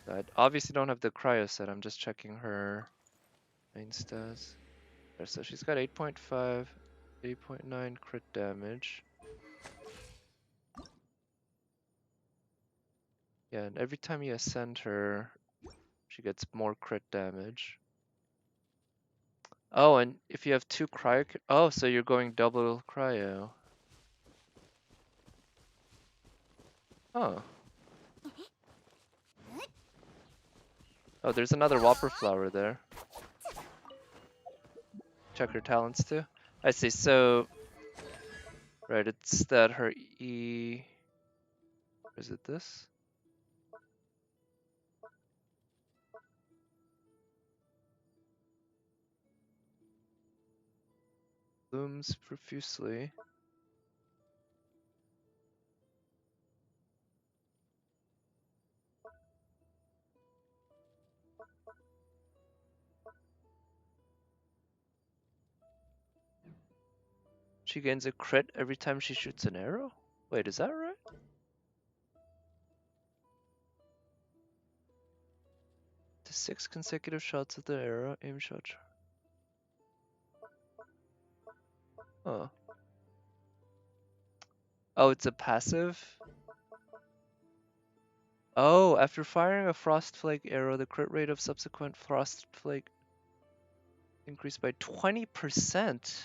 I obviously don't have the cryo set. I'm just checking her main stats. So she's got 8.5, 8.9 crit damage. Yeah, and every time you ascend her, she gets more crit damage. Oh, and if you have two cryo, oh, so you're going double cryo. Oh. Oh, there's another Whopper flower there. Check her talents too. I see. So, right, it's that her E. Is it this? Blooms profusely. She gains a crit every time she shoots an arrow? Wait, is that right? To 6 consecutive shots of the arrow, aim shot. Oh. Oh, it's a passive? Oh, after firing a frost flake arrow, the crit rate of subsequent frost flake increased by 20%.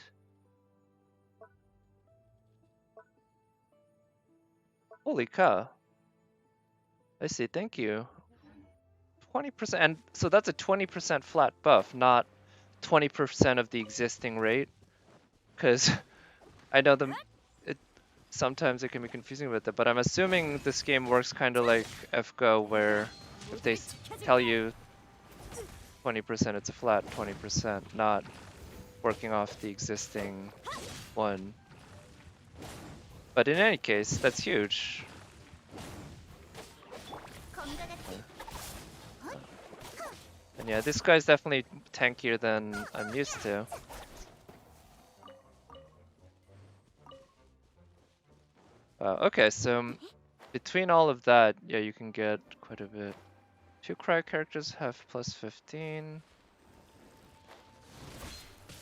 Holy cow. I see, thank you. 20%, and so that's a 20% flat buff, not 20% of the existing rate. Because I know sometimes it can be confusing with that, but I'm assuming this game works kind of like FGO, where if they tell you 20%, it's a flat 20%, not working off the existing one. But in any case, that's huge. And yeah, this guy's definitely tankier than I'm used to. Okay, so between all of that, yeah, you can get quite a bit. 2 cryo characters have plus 15.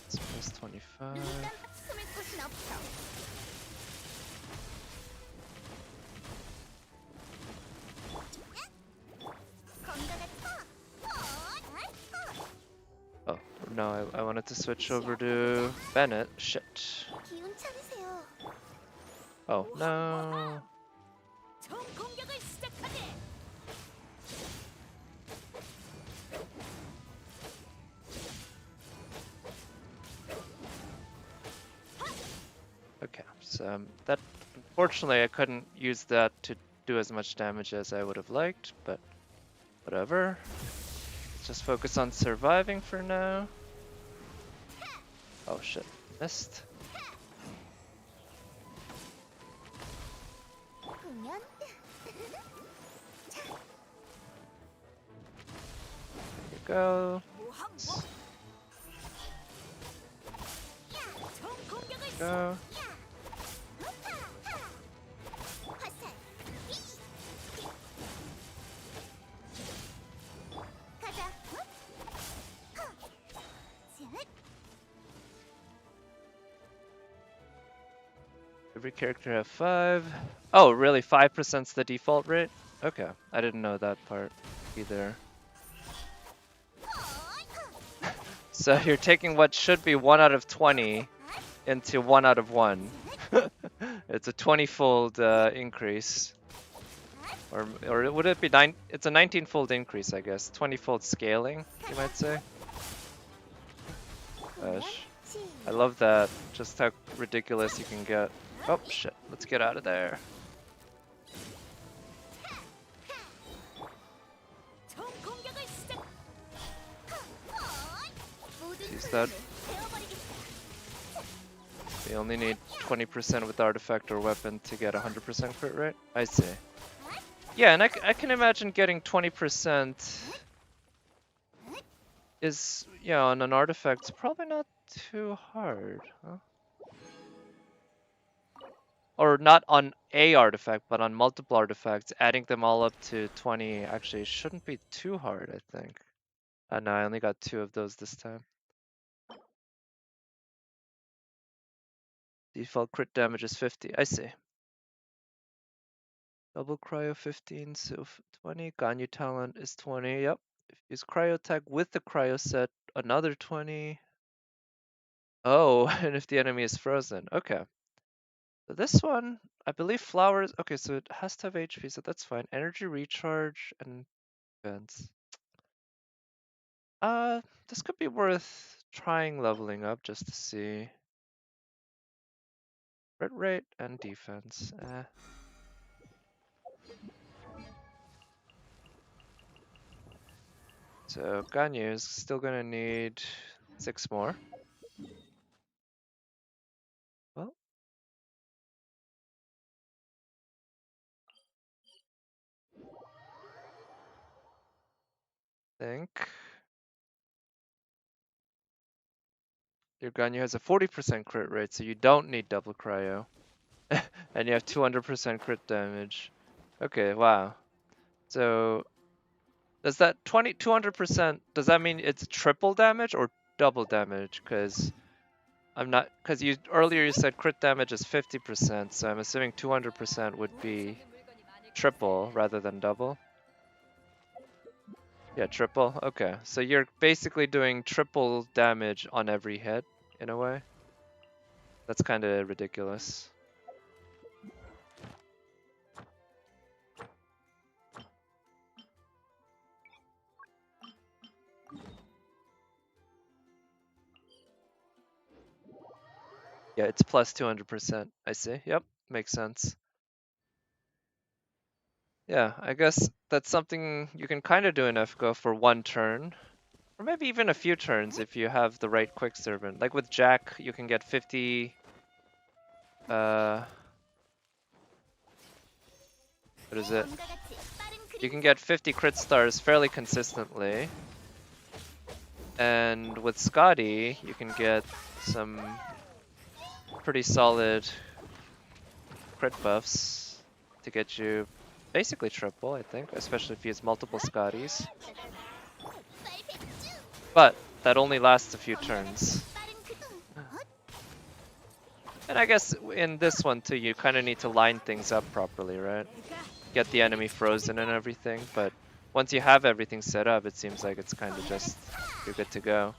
It's plus 25. no, I wanted to switch over to Bennett. Shit. 기운 차리세요. Oh, no. 총 공격을 시작하게. Okay, so that unfortunately I couldn't use that to do as much damage as I would have liked, but whatever. Let's just focus on surviving for now. Oh shit, missed. 공연. There you go. 총 공격을 Go. 화살. 가자. Every character have 5. Oh, really? 5%'s the default rate? Okay, I didn't know that part either. So you're taking what should be 1 out of 20 into 1 out of 1. It's a 20-fold increase. Or would it be 9? It's a 19-fold increase, I guess. 20-fold scaling, you might say. Gosh. I love that. Just how ridiculous you can get. Oh, shit. Let's get out of there. 총 공격을 시작. Use that. We only need 20% with artifact or weapon to get 100% crit rate. I see. Yeah, and I can imagine getting 20% is, yeah, on an artifact, it's probably not too hard, huh? Or not on a artifact, but on multiple artifacts, adding them all up to 20 actually shouldn't be too hard, I think. No, I only got 2 of those this time. Default crit damage is 50, I see. Double cryo 15, so 20. Ganyu talent is 20, yep. If you use cryo tag with the cryo set, another 20. Oh, and if the enemy is frozen, okay. So this one, I believe flowers, okay, so it has to have HP, so that's fine. Energy recharge and defense. This could be worth trying leveling up just to see. Crit rate and defense. So Ganyu is still gonna need 6 more. Well, think your Ganyu has a 40% crit rate, so you don't need double cryo. And you have 200% crit damage. Okay, wow. So does that 200%, does that mean it's triple damage or double damage? Because I'm not, because you earlier you said crit damage is 50%, so I'm assuming 200% would be triple rather than double. Yeah, triple. Okay, so you're basically doing triple damage on every hit in a way. That's kind of ridiculous. Yeah, it's plus 200%. I see. Yep, makes sense. Yeah, I guess that's something you can kind of do in FGO for 1 turn. Or maybe even a few turns if you have the right quick servant. Like with Jack, you can get 50... what is it? You can get 50 crit stars fairly consistently. And with Scotty, you can get some pretty solid crit buffs to get you basically triple, I think, especially if you use multiple Scotties. But that only lasts a few turns. And I guess in this one too, you kind of need to line things up properly, right? Get the enemy frozen and everything, but once you have everything set up, it seems like it's kind of just, you're good to go.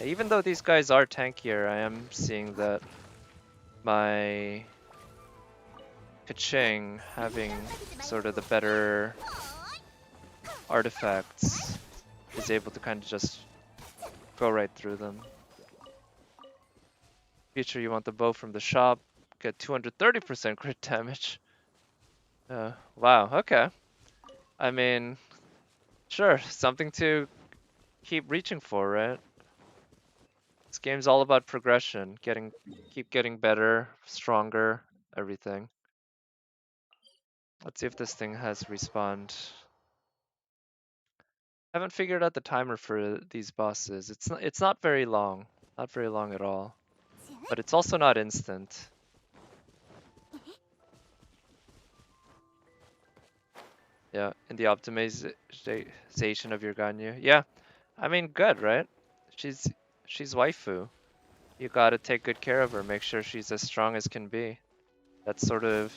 Even though these guys are tankier, I am seeing that my Kaching having sort of the better artifacts is able to kind of just go right through them. Feature, you want the bow from the shop, get 230% crit damage. Wow, okay. I mean, sure, something to keep reaching for, right? This game's all about progression, keep getting better, stronger, everything. Let's see if this thing has respawned. Haven't figured out the timer for these bosses. It's not very long. Not very long at all. But it's also not instant. Yeah, in the optimization of your Ganyu. Yeah, I mean, good, right? She's she's waifu. You gotta take good care of her, make sure she's as strong as can be. That's sort of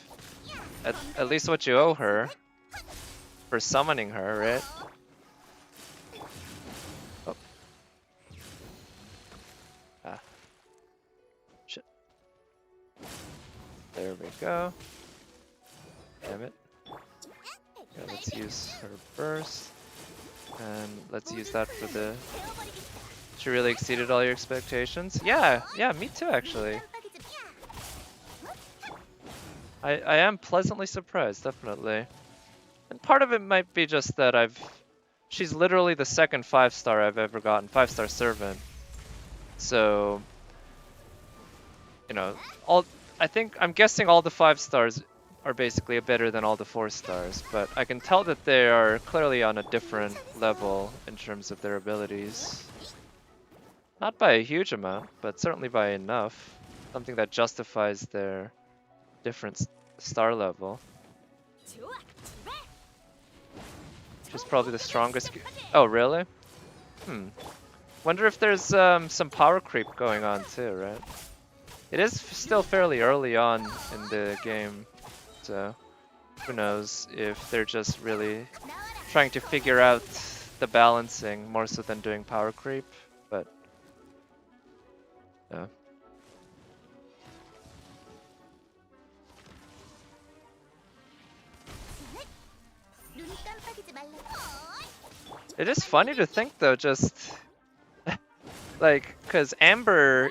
at least what you owe her for summoning her, right? Oh, ah, shit. There we go. Damn it. Yeah, let's use her burst. And let's use that for the... She really exceeded all your expectations? Yeah, me too, actually. I am pleasantly surprised, definitely. And part of it might be just that she's literally the second 5-star I've ever gotten, 5-star servant. So, you know, I'm guessing all the 5-stars are basically better than all the 4-stars, but I can tell that they are clearly on a different level in terms of their abilities. Not by a huge amount, but certainly by enough. Something that justifies their different star level. She's probably the strongest. Oh, really? Wonder if there's some power creep going on too, right? It is still fairly early on in the game, so who knows if they're just really trying to figure out the balancing more so than doing power creep, but yeah. It is funny to think though, just like, cause Amber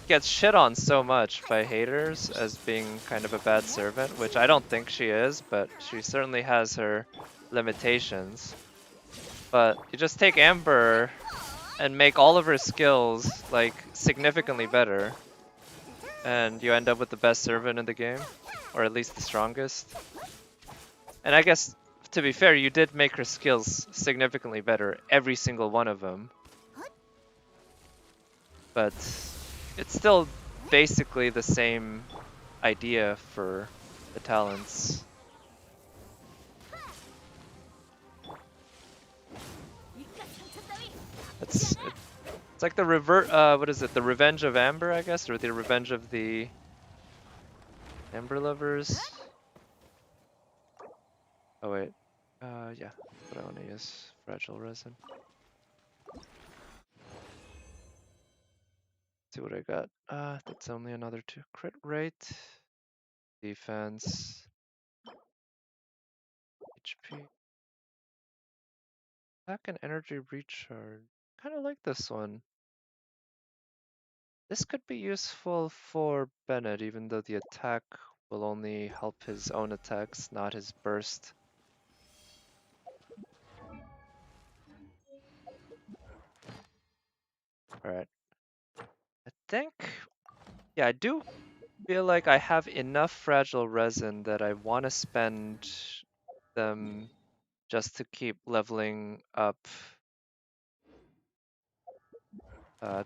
gets shit on so much by haters as being kind of a bad servant, which I don't think she is, but she certainly has her limitations. But you just take Amber and make all of her skills like significantly better, and you end up with the best servant in the game, or at least the strongest. And I guess, to be fair, you did make her skills significantly better, every single one of them. But it's still basically the same idea for the talents. It's like the what is it? The Revenge of Amber, I guess, or the Revenge of the Amber Lovers. Oh wait, yeah, but I want to use fragile resin. See what I got. That's only another 2 crit rate, defense, HP, attack and energy recharge. Kind of like this one. This could be useful for Bennett, even though the attack will only help his own attacks, not his burst. Alright. I think, yeah, I do feel like I have enough fragile resin that I want to spend them just to keep leveling up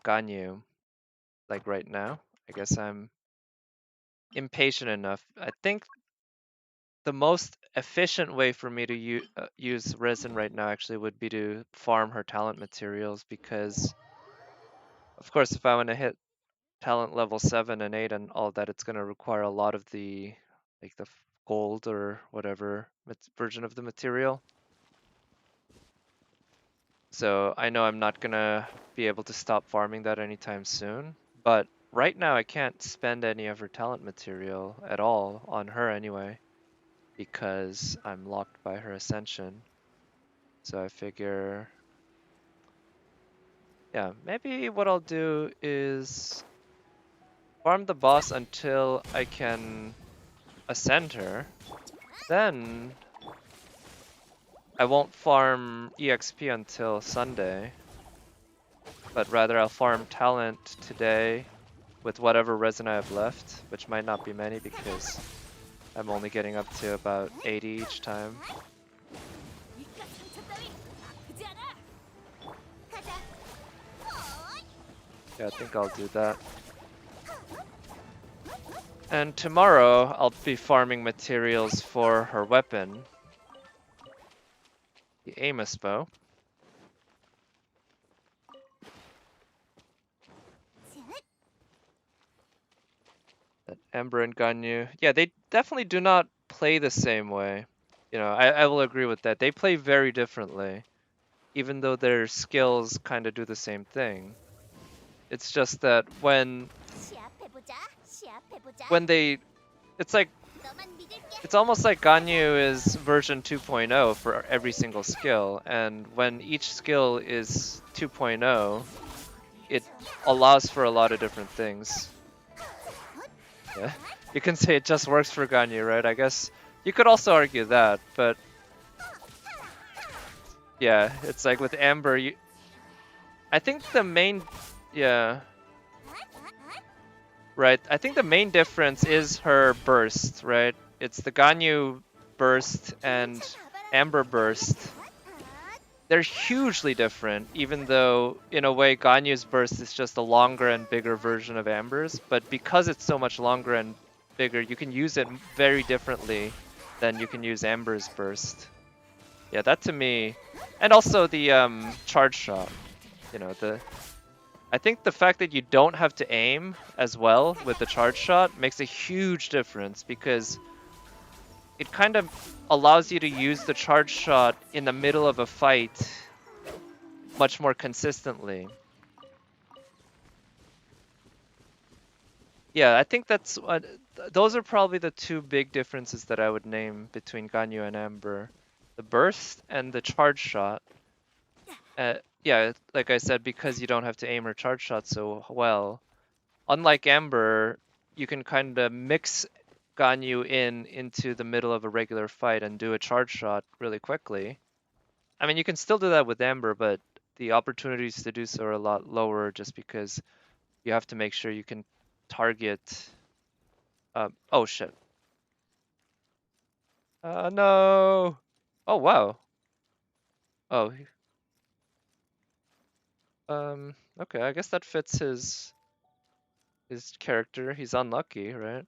Ganyu, like right now. I guess I'm impatient enough. I think the most efficient way for me to use resin right now actually would be to farm her talent materials, because of course if I want to hit talent level 7 and 8 and all that, it's going to require a lot of the like the gold or whatever version of the material. So I know I'm not gonna be able to stop farming that anytime soon, but right now I can't spend any of her talent material at all on her anyway, because I'm locked by her ascension. So I figure, yeah, maybe what I'll do is farm the boss until I can ascend her. Then I won't farm EXP until Sunday, but rather I'll farm talent today with whatever resin I have left, which might not be many because I'm only getting up to about 80 each time. 이깟 상처 따위 아프지 않아. 가자. 어이. Yeah, I think I'll do that. And tomorrow I'll be farming materials for her weapon, the Amos bow. That Ember and Ganyu, yeah, they definitely do not play the same way. You know, I will agree with that. They play very differently, even though their skills kind of do the same thing. It's just that 시합해보자. 시합해보자. when they, it's like, 너만 믿을게. it's almost like Ganyu is version 2.0 for every single skill, and when each skill is 2.0, it allows for a lot of different things. Yeah, you can say it just works for Ganyu, right? I guess you could also argue that, but yeah, it's like with Amber, I think the main, yeah, right. I think the main difference is her burst, right? It's the Ganyu burst and Amber burst. They're hugely different, even though in a way Ganyu's burst is just a longer and bigger version of Amber's, but because it's so much longer and bigger, you can use it very differently than you can use Amber's burst. Yeah, that to me, and also the charge shot. You know, I think the fact that you don't have to aim as well with the charge shot makes a huge difference because it kind of allows you to use the charge shot in the middle of a fight much more consistently. Yeah, I think that's those are probably the two big differences that I would name between Ganyu and Amber. The burst and the charge shot. Yeah, like I said, because you don't have to aim or charge shot so well. Unlike Amber, you can kind of mix Ganyu into the middle of a regular fight and do a charge shot really quickly. I mean, you can still do that with Amber, but the opportunities to do so are a lot lower just because you have to make sure you can target. Oh shit. No. Oh wow. Oh. Okay, I guess that fits his character. He's unlucky, right?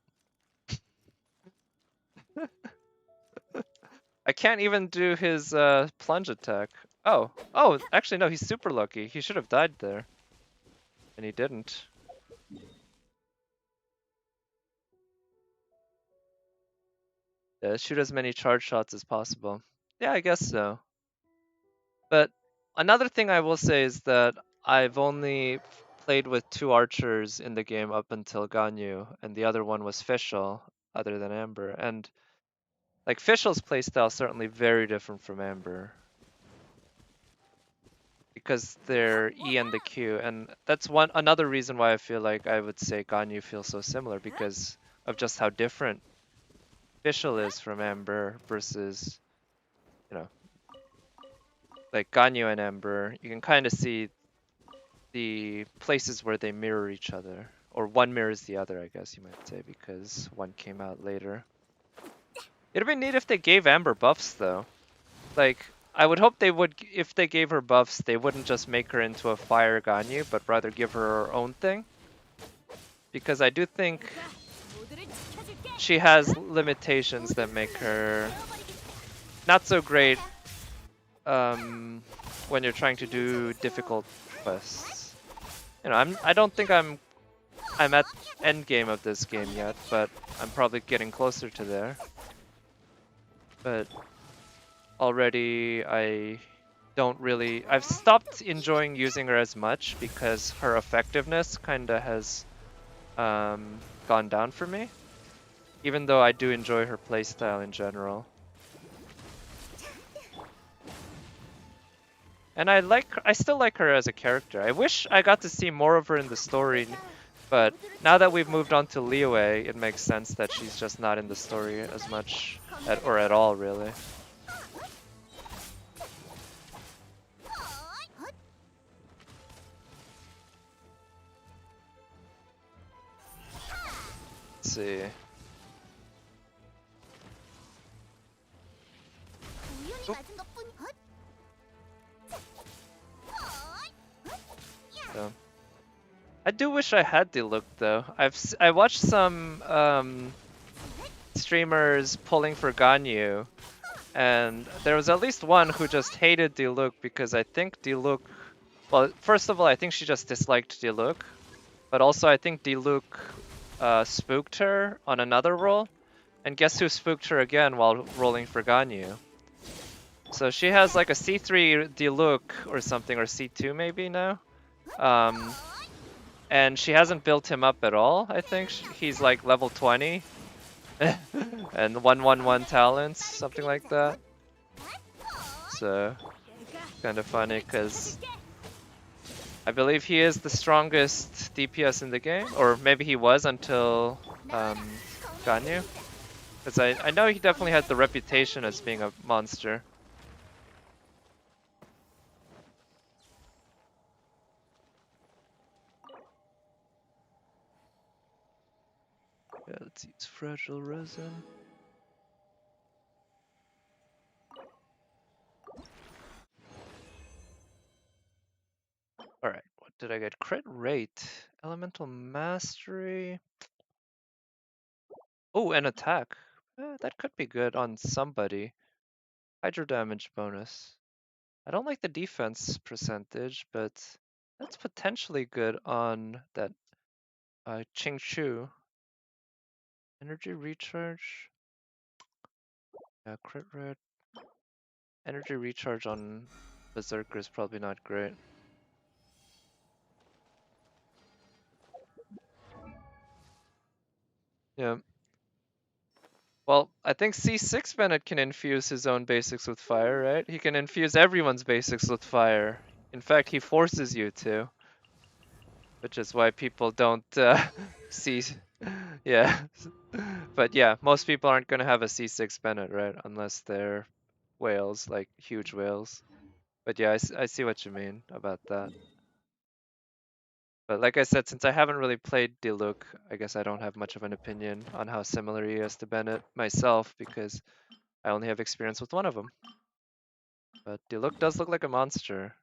I can't even do his plunge attack. Oh, actually no, he's super lucky. He should have died there. And he didn't. Yeah, shoot as many charge shots as possible. Yeah, I guess so. But another thing I will say is that I've only played with two archers in the game up until Ganyu, and the other one was Fischl, other than Amber. And like Fischl's playstyle is certainly very different from Amber. Because they're E and the Q, and that's another reason why I feel like I would say Ganyu feels so similar because of just how different Fischl is from Amber versus, you know, like Ganyu and Amber. You can kind of see the places where they mirror each other, or one mirrors the other, I guess you might say, because one came out later. It'd be neat if they gave Amber buffs though. Like, I would hope they would, if they gave her buffs, they wouldn't just make her into a fire Ganyu, but rather give her her own thing. Because I do think 모두를 지켜줄게. she has limitations that make her not so great when you're trying to do difficult quests. You know, I don't think I'm at end game of this game yet, but I'm probably getting closer to there. But already I don't really. I've stopped enjoying using her as much because her effectiveness kinda has gone down for me. Even though I do enjoy her playstyle in general. And I still like her as a character. I wish I got to see more of her in the story, but now that we've moved on to Liyue, it makes sense that she's just not in the story as much, or at all, really. Let's see. 우연히 어? 맞은 것뿐. So. I do wish I had the look though. I watched some streamers pulling for Ganyu, and there was at least one who just hated the look because I think the look. Well, first of all, I think she just disliked the look, but also I think the look spooked her on another roll, and guess who spooked her again while rolling for Ganyu? So she has like a C3 Diluc or something, or C2 maybe now. And she hasn't built him up at all, I think. He's like level 20. And 111 talents, something like that. So, kind of funny because I believe he is the strongest DPS in the game, or maybe he was until Ganyu. Because I know he definitely had the reputation as being a monster. Yeah, let's use fragile resin. Alright, what did I get? Crit rate, elemental mastery. Oh, and attack. That could be good on somebody. Hydro damage bonus. I don't like the defense percentage, but that's potentially good on that Ching Chu. Energy recharge. Yeah, crit rate. Energy recharge on Berserker is probably not great. Yeah. Well, I think C6 Bennett can infuse his own basics with fire, right? He can infuse everyone's basics with fire. In fact, he forces you to. Which is why people don't see. Yeah. But yeah, most people aren't going to have a C6 Bennett, right? Unless they're whales, like huge whales. But yeah, I see what you mean about that. But like I said, since I haven't really played Diluc, I guess I don't have much of an opinion on how similar he is to Bennett myself because I only have experience with one of them. But Diluc does look like a monster.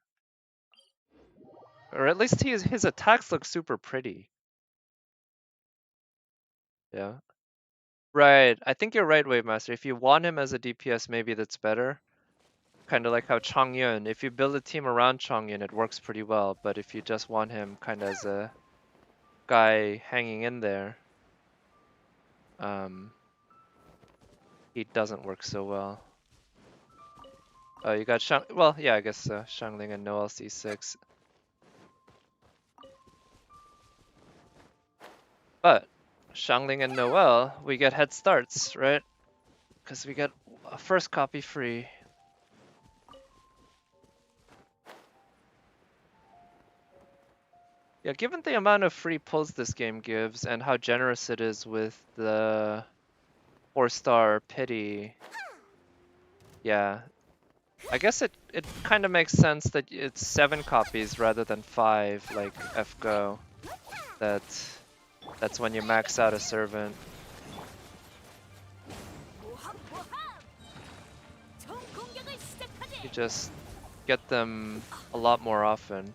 Or at least his attacks look super pretty. Yeah. Right. I think you're right, Wave Master. If you want him as a DPS, maybe that's better. Kind of like how Chongyun. If you build a team around Chongyun, it works pretty well. But if you just want him kind of as a guy hanging in there, he doesn't work so well. Oh, you got Shang. Well, yeah, I guess Shangling and Noel C6. But Shangling and Noel, we get head starts, right? Because we get a first copy free. Yeah, given the amount of free pulls this game gives and how generous it is with the 4-star pity, yeah, I guess it kind of makes sense that it's 7 copies rather than 5, like FGO. That's when you max out a servant. You just get them a lot more often.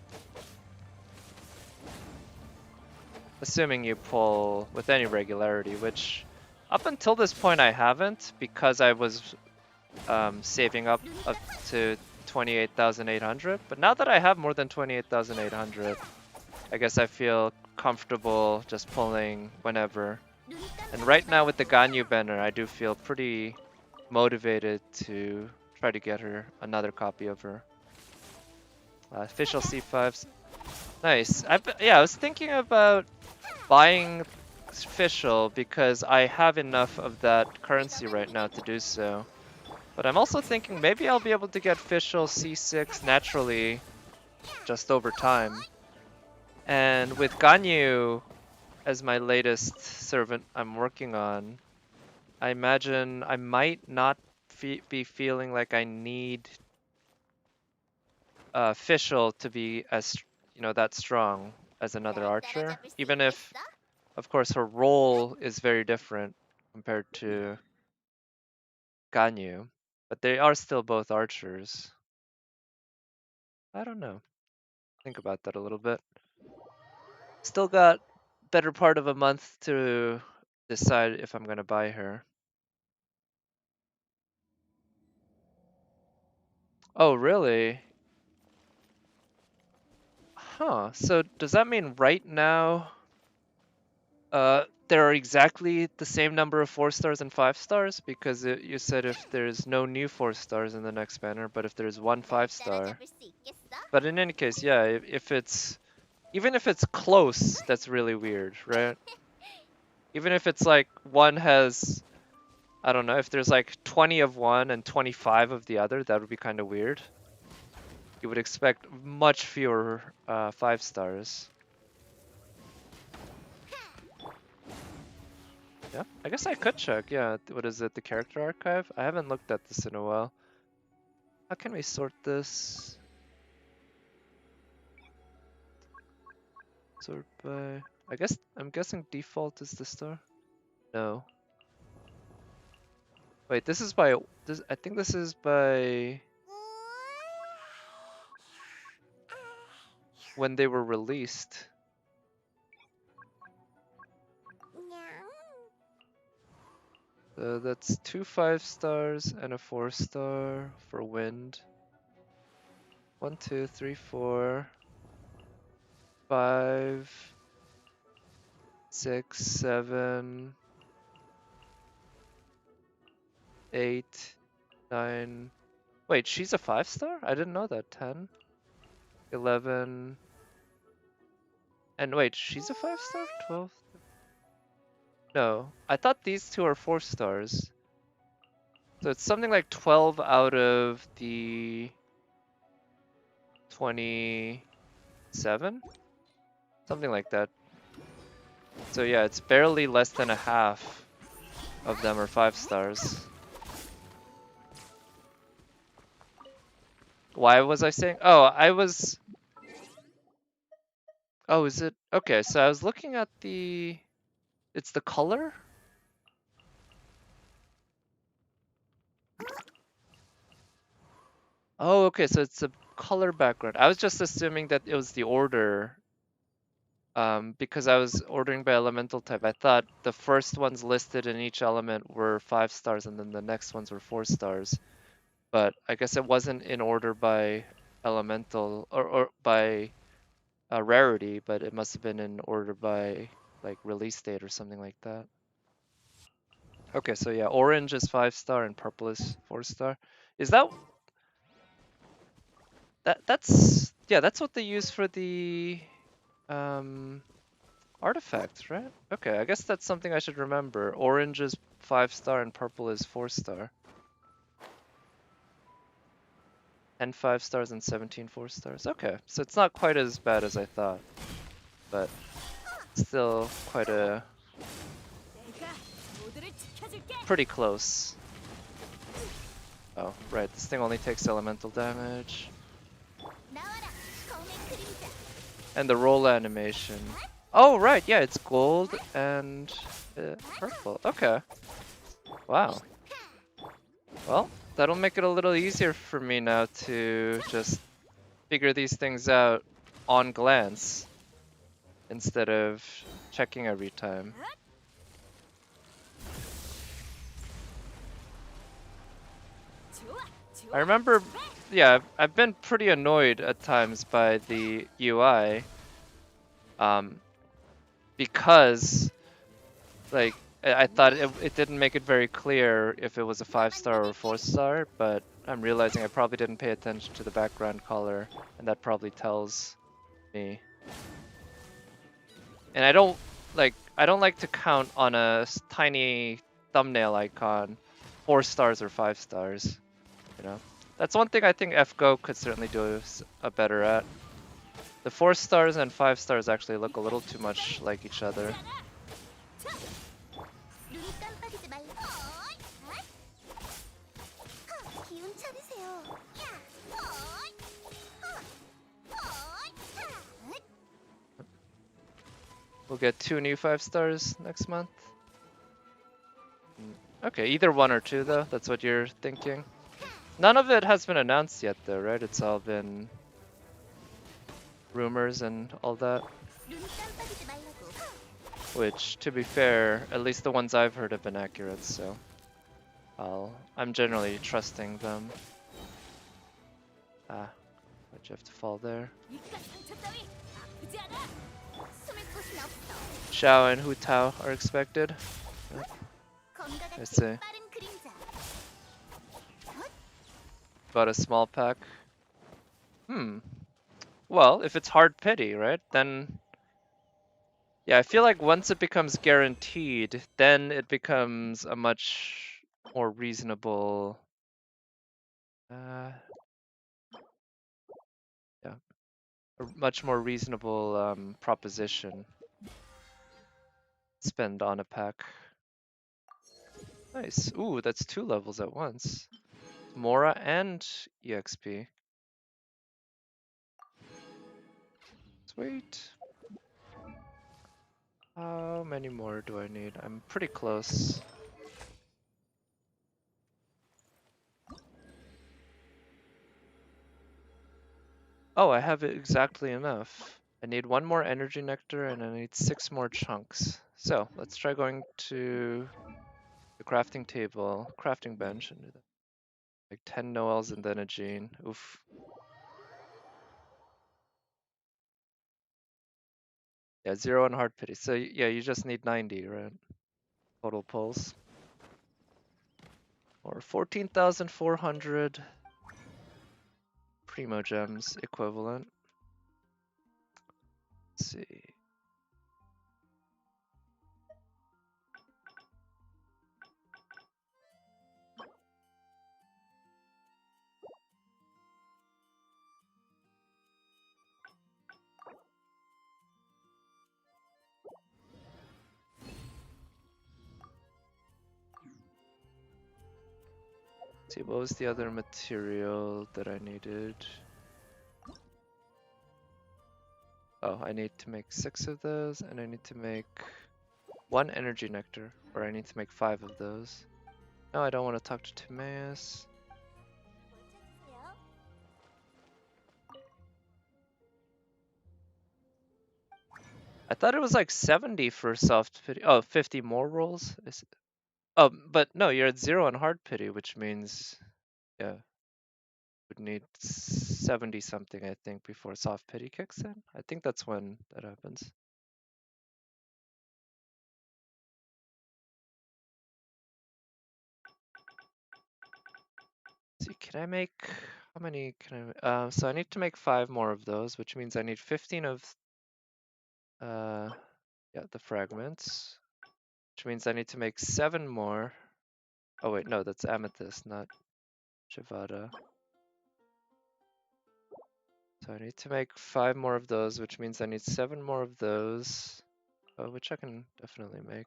Assuming you pull with any regularity, which up until this point I haven't, because I was saving up to 28,800. But now that I have more than 28,800, I guess I feel comfortable just pulling whenever. And right now with the Ganyu banner, I do feel pretty motivated to try to get her another copy of her. Official C5s. Nice. Yeah, I was thinking about buying official because I have enough of that currency right now to do so. But I'm also thinking maybe I'll be able to get official C6 naturally just over time. And with Ganyu as my latest servant I'm working on, I imagine I might not be feeling like I need official to be as that strong as another 날 archer, 따라잡을 수 even if 있겠어? of course her role is very different compared to Ganyu, but they are still both archers. I don't know. Think about that a little bit. Still got better part of a month to decide if I'm gonna buy her. Oh, really? Huh. So does that mean right now there are exactly the same number of 4 stars and 5 stars? Because you said if there's no new 4 stars in the next banner, but if there's one 날 5 star. 따라잡을 수 있겠어? But in any case, yeah, if it's even if it's close, that's really weird, right? Even if it's like one has, I don't know, if there's like 20 of one and 25 of the other, that would be kind of weird. You would expect much fewer 5 stars. Yeah, I guess I could check. Yeah, what is it? The character archive? I haven't looked at this in a while. How can we sort this? Sort by. I'm guessing default is the star. No. Wait, this is by. I think this is by when they were released. That's 2 5 stars and a 4 star for wind. 1, 2, 3, 4, 5, 6, 7, 8, 9. Wait, she's a 5 star? I didn't know that. 10, 11. And wait, she's a 5 star? 12? No, I thought these two are 4 stars. So it's something like 12 out of the 27? Something like that. So yeah, it's barely less than a half of them are 5 stars. Why was I saying? Oh, Oh, is it? Okay, so I was looking at the... It's the color? Oh, okay, so it's a color background. I was just assuming that it was the order. Because I was ordering by elemental type. I thought the first ones listed in each element were 5 stars and then the next ones were 4 stars. But I guess it wasn't in order by elemental or by rarity, but it must have been in order by like release date or something like that. Okay, so yeah, orange is 5 star and purple is 4 star. Is that's what they use for the artifacts, right? Okay, I guess that's something I should remember. Orange is 5 star and purple is 4 star. And 5 stars and 17 4 stars. Okay, so it's not quite as bad as I thought, but still quite a 내가 모두를 지켜줄게. pretty close. Oh, right, this thing only takes elemental damage. 나와라, 검의 그림자. And the roll animation. Oh, right, yeah, it's gold and purple. Okay. Wow. Well, that'll make it a little easier for me now to just figure these things out on glance instead of checking every time. 좋아, 좋아. I remember, yeah, I've been pretty annoyed at times by the UI, because, like, I thought it didn't make it very clear if it was a 5 star or 4 star, but I'm realizing I probably didn't pay attention to the background color, and that probably tells me. And I don't like to count on a tiny thumbnail icon 4 stars or 5 stars, you know. That's one thing I think FGO could certainly do a better at. The 4 stars and 5 stars actually look a little too much like each other. 눈 깜빡이지 말고. 기운 차리세요. We'll get 2 new 5 stars next month. Okay, either 1 or 2 though, that's what you're thinking. None of it has been announced yet though, right? It's all been rumors and all that. 눈 깜빡이지 말라고. Which, to be fair, at least the ones I've heard have been accurate, so I'm generally trusting them. Ah, why'd you have to fall there? 이깟 상처 따위 아프지 않아. 숨을 곳은 없어. Xiao and Hu Tao are expected. 검과 같이 see. 빠른 그림자. Got a small pack. Well, if it's hard pity, right? Then yeah, I feel like once it becomes guaranteed, then it becomes a much more reasonable yeah, a much more reasonable proposition. Spend on a pack. Nice. Ooh, that's 2 levels at once. Mora and EXP. Sweet. How many more do I need? I'm pretty close. Oh, I have exactly enough. I need 1 more energy nectar and I need 6 more chunks. So let's try going to the crafting table, crafting bench, and do that. Like 10 Noels and then a Gene. Oof. Yeah, 0 and hard pity. So yeah, you just need 90, right? Total pulls. Or 14,400 Primo Gems equivalent. Let's see. See, what was the other material that I needed? Oh, I need to make 6 of those, and I need to make 1 energy nectar, or I need to make 5 of those. No, I don't want to talk to Timaeus. I thought it was like 70 for soft pity. Oh, 50 more rolls? Oh, but no, you're at 0 on hard pity, which means, yeah, would need 70 something, I think, before soft pity kicks in. I think that's when that happens. See, can I make, how many can I, so I need to make 5 more of those, which means I need 15 of, yeah, the fragments, which means I need to make 7 more. Oh wait, no, that's amethyst, not Shavada. So I need to make 5 more of those, which means I need 7 more of those, which I can definitely make.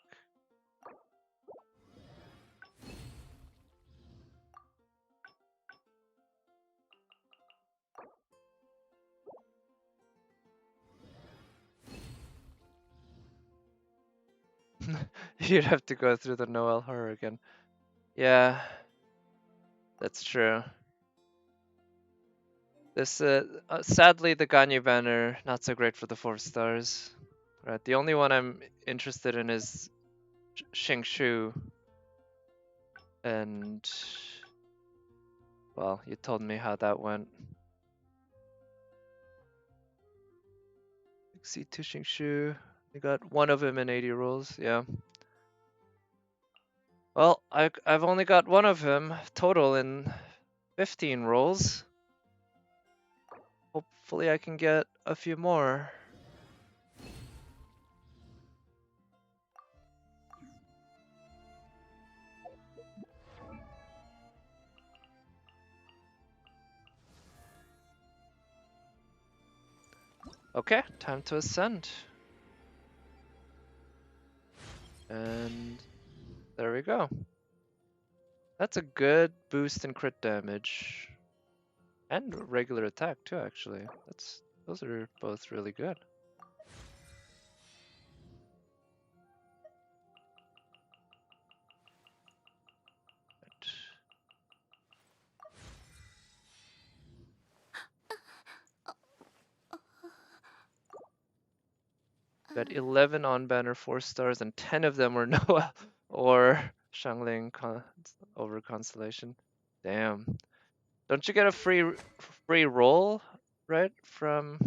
You'd have to go through the Noel horror again. Yeah, that's true. This, sadly, the Ganyu banner, not so great for the 4 stars. Right, the only one I'm interested in is Xingshu. And, well, you told me how that went. C2 Xingshu, you got 1 of him in 80 rolls, yeah. Well, I've only got 1 of him total in 15 rolls. Hopefully I can get a few more. Okay, time to ascend. And there we go. That's a good boost in crit damage. And regular attack too, actually. Those are both really good. Got 11 on banner 4 stars, and 10 of them were Noah or Shangling over Constellation. Damn. Don't you get a free roll, right, from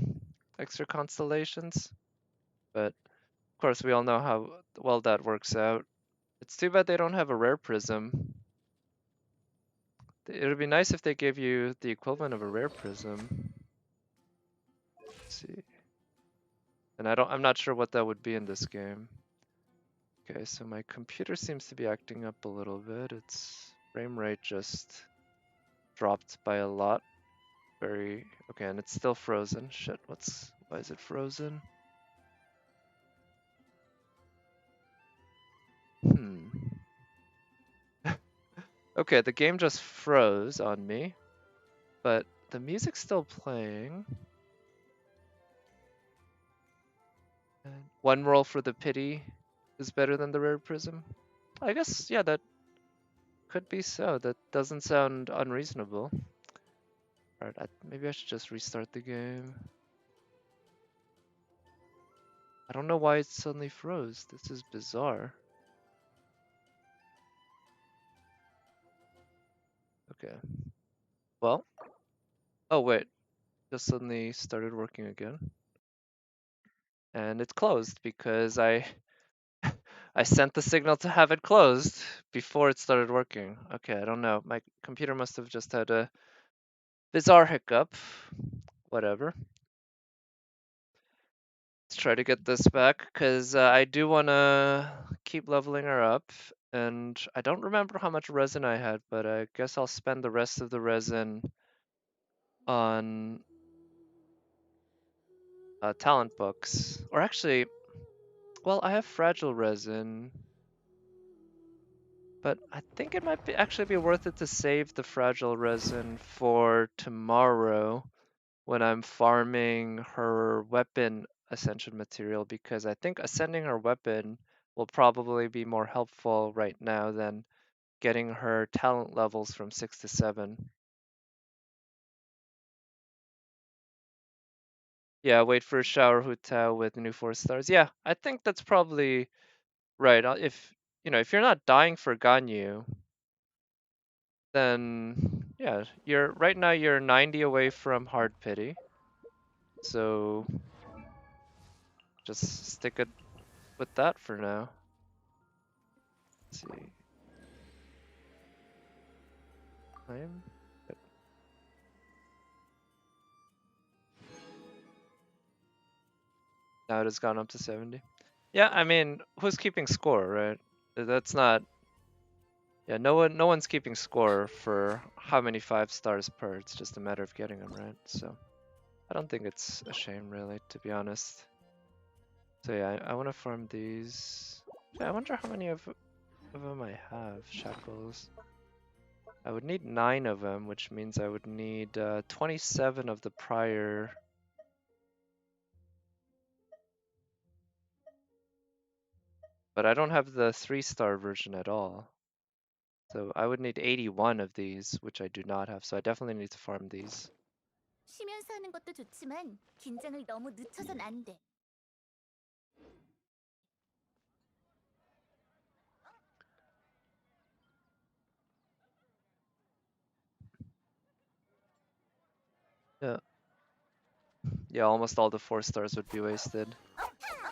extra constellations? But of course, we all know how well that works out. It's too bad they don't have a rare prism. It would be nice if they gave you the equivalent of a rare prism. Let's see. And I'm not sure what that would be in this game. Okay, so my computer seems to be acting up a little bit. Its frame rate just dropped by a lot. Okay, and it's still frozen. Shit, why is it frozen? Okay, the game just froze on me, but the music's still playing. And one roll for the pity is better than the rare prism. I guess, yeah, that could be so. That doesn't sound unreasonable. Alright, maybe I should just restart the game. I don't know why it suddenly froze. This is bizarre. Okay. Well. Oh, wait. Just suddenly started working again. And it's closed because I sent the signal to have it closed before it started working. Okay, I don't know. My computer must have just had a bizarre hiccup. Whatever. Let's try to get this back because I do want to keep leveling her up. And I don't remember how much resin I had, but I guess I'll spend the rest of the resin on talent books. Or actually, well, I have fragile resin, but I think it might actually be worth it to save the fragile resin for tomorrow when I'm farming her weapon ascension material, because I think ascending her weapon will probably be more helpful right now than getting her talent levels from 6 to 7. Yeah, wait for a shower Hutao with new 4 stars. Yeah, I think that's probably right. If you're not dying for Ganyu, then yeah, right now you're 90 away from hard pity. So just stick it with that for now. Let's see. Time. Yep. Now it has gone up to 70. Yeah, I mean, who's keeping score, right? That's not. Yeah, no one's keeping score for how many 5 stars per. It's just a matter of getting them, right? So I don't think it's a shame, really, to be honest. So yeah, I want to farm these. Yeah, I wonder how many of them I have. Shackles. I would need 9 of them, which means I would need 27 of the prior. But I don't have the 3-star version at all. So I would need 81 of these, which I do not have. So I definitely need to farm these. 쉬면서 하는 것도 좋지만 긴장을 너무 늦춰선 안 돼. Yeah. Yeah, almost all the 4 stars would be wasted.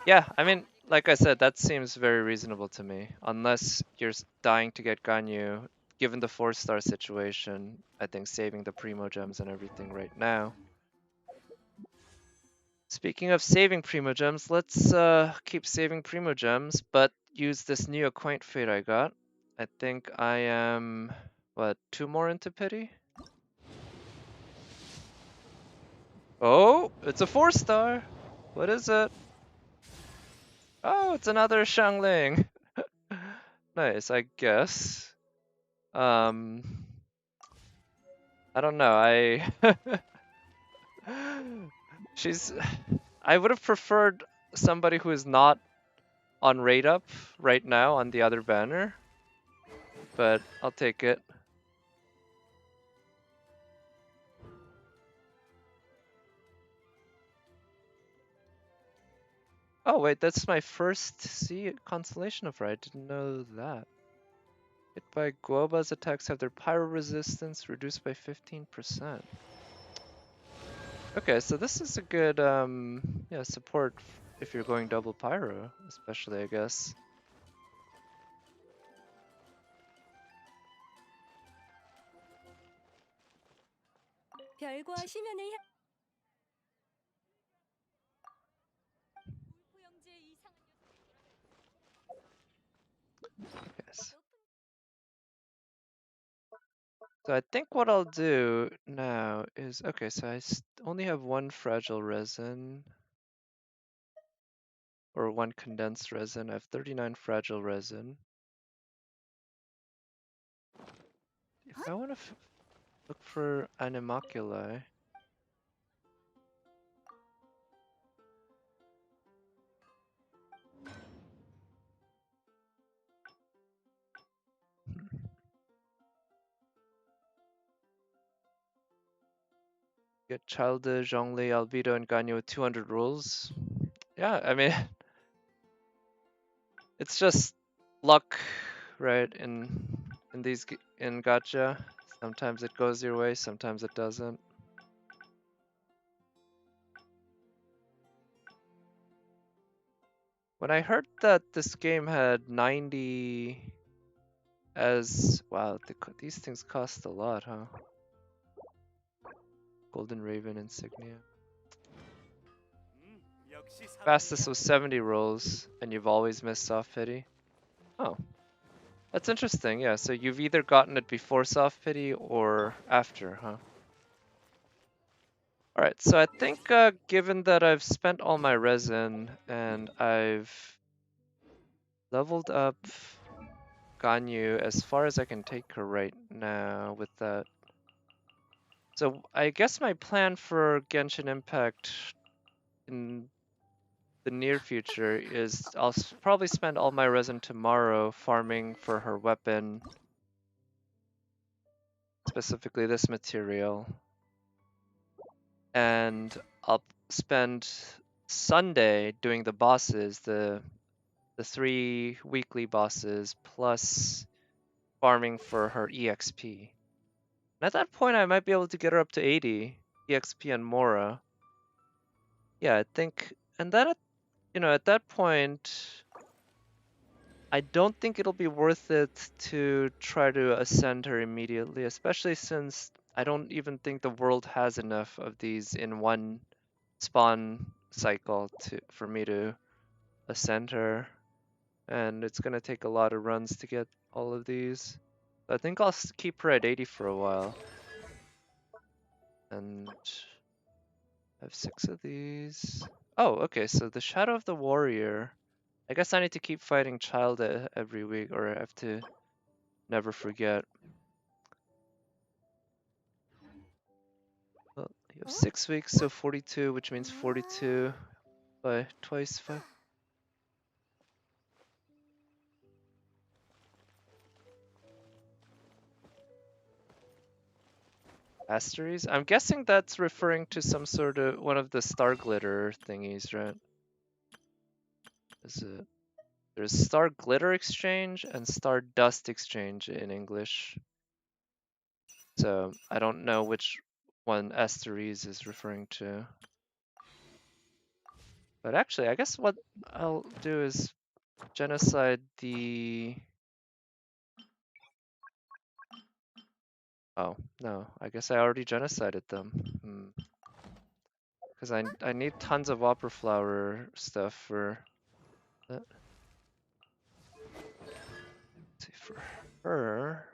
Yeah, I mean, like I said, that seems very reasonable to me. Unless you're dying to get Ganyu, given the 4-star situation, I think saving the Primo Gems and everything right now. Speaking of saving Primo Gems, let's keep saving Primo Gems, but use this new Acquaint Fate I got. I think I am, what, 2 more into Pity? Oh, it's a 4-star! What is it? Oh, it's another Xiangling! Nice, I guess. Um, I don't know, she's... I would have preferred somebody who is not on rate up right now on the other banner, but I'll take it. Oh wait, that's my first sea constellation of I didn't know that. Hit by Guoba's attacks have their pyro resistance reduced by 15%. Okay, so this is a good yeah, support if you're going double pyro, especially I guess. 별과 심연을 향 울프 형제의 이상한 Yes. So I think what I'll do now is, okay, so I only have 1 fragile resin, or 1 condensed resin. I have 39 fragile resin. If I want to look for animoculi, get Childe, Zhongli, Albedo, and Ganyu with 200 rules. Yeah, I mean, it's just luck, right? In these in gacha, sometimes it goes your way, sometimes it doesn't. When I heard that this game had 90 as wow, these things cost a lot, huh? Golden Raven insignia. Fastest was 70 rolls, and you've always missed soft pity. Oh, that's interesting. Yeah, so you've either gotten it before soft pity or after, huh? All right, so I think given that I've spent all my resin and I've leveled up Ganyu as far as I can take her right now with that. So I guess my plan for Genshin Impact in the near future is I'll probably spend all my resin tomorrow farming for her weapon, specifically this material, and I'll spend Sunday doing the bosses, the 3 weekly bosses, plus farming for her EXP. And at that point, I might be able to get her up to 80 EXP and Mora. Yeah, I think, and then, at that point, I don't think it'll be worth it to try to ascend her immediately, especially since I don't even think the world has enough of these in one spawn cycle for me to ascend her. And it's gonna take a lot of runs to get all of these. I think I'll keep her at 80 for a while. And I have 6 of these. Oh, okay, so the Shadow of the Warrior. I guess I need to keep fighting Child every week, or I have to never forget. Well, you have 6 weeks, so 42, which means 42 by twice 5. Asteries? I'm guessing that's referring to some sort of one of the star glitter thingies, right? Is it? There's star glitter exchange and star dust exchange in English. So I don't know which one Asteries is referring to. But actually, I guess what I'll do is genocide the Oh, no. I guess I already genocided them. Because I need tons of Whopper Flower stuff for that. Let's see, for her.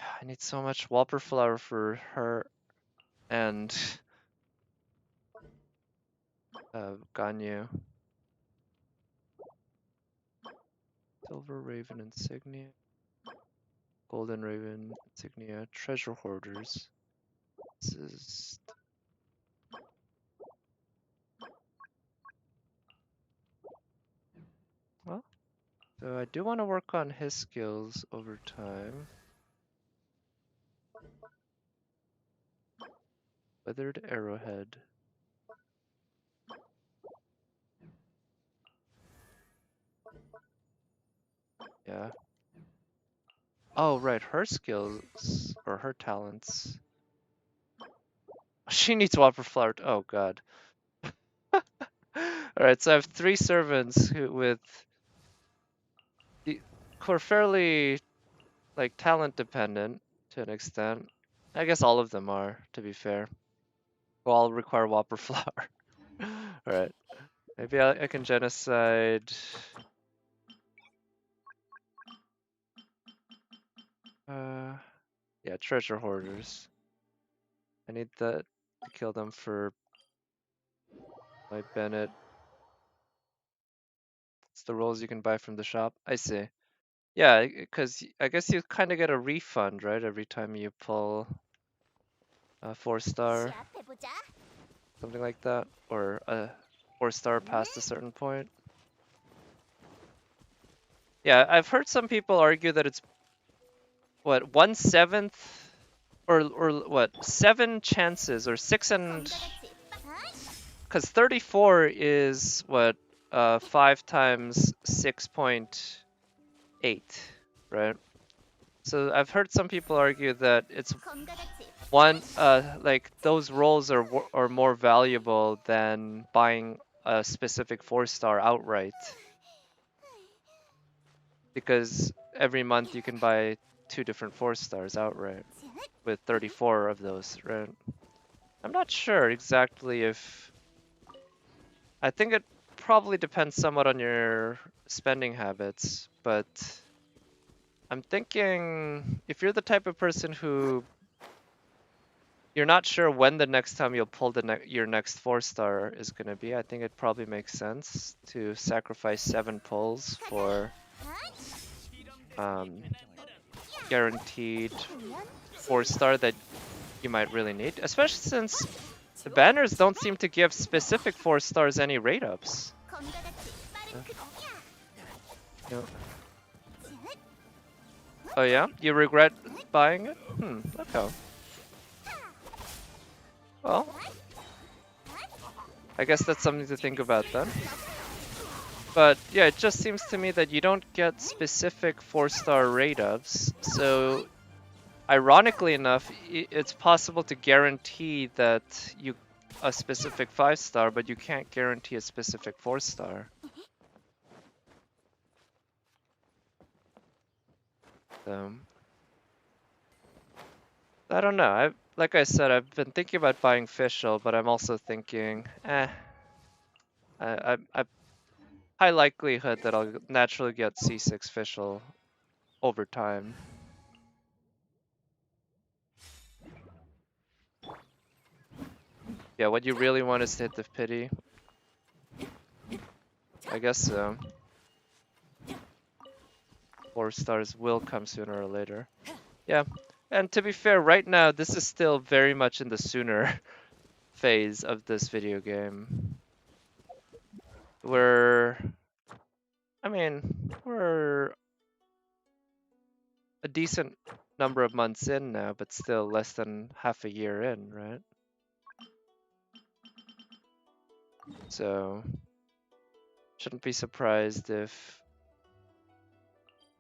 I need so much Whopper Flower for her and Ganyu. Silver Raven Insignia. Golden Raven Insignia. Treasure Hoarders. This is... Well, so I do want to work on his skills over time. Withered Arrowhead. Yeah. Oh, right, her skills, or her talents. She needs Whopper Flower. Oh, God. Alright, so I have 3 servants who are fairly, like, talent dependent to an extent. I guess all of them are, to be fair. Who all require Whopper Flower. Alright. Maybe I can genocide. Yeah, treasure hoarders. I need that to kill them for my Bennett. It's the rolls you can buy from the shop. I see. Yeah, because I guess you kind of get a refund, right? Every time you pull a 4-star, 시합해보자. something like that, or a 4-star past a certain point. Yeah, I've heard some people argue that it's what 1/7 or what 7 chances or 6 and 검다같이 빡! because 34 is what 5 times 6.8, right? So I've heard some people argue that it's 검다같이 one like those rolls are more valuable than buying a specific 4-star outright, because every month you can buy 2 different 4-stars outright with 34 of those, right? I'm not sure exactly if I think it probably depends somewhat on your spending habits, but I'm thinking if you're the type of person who you're not sure when the next time you'll pull your next 4-star is going to be, I think it probably makes sense to sacrifice 7 pulls for guaranteed 4-star that you might really need, especially since the banners don't seem to give specific 4-stars any rate ups. 검다같이 빠른 크 Yeah. Oh yeah? You regret buying it? Okay. Well, I guess that's something to think about then. But yeah, it just seems to me that you don't get specific 4-star rate ups, so ironically enough, it's possible to guarantee that you a specific 5-star, but you can't guarantee a specific 4-star. So I don't know. Like I said, I've been thinking about buying Fischl, but I'm also thinking, I high likelihood that I'll naturally get C6 Fischl over time. Yeah, what you really want is to hit the pity. I guess so. 4-stars will come sooner or later. Yeah, and to be fair, right now this is still very much in the sooner phase of this video game. We're a decent number of months in now, but still less than half a year in, right? So shouldn't be surprised if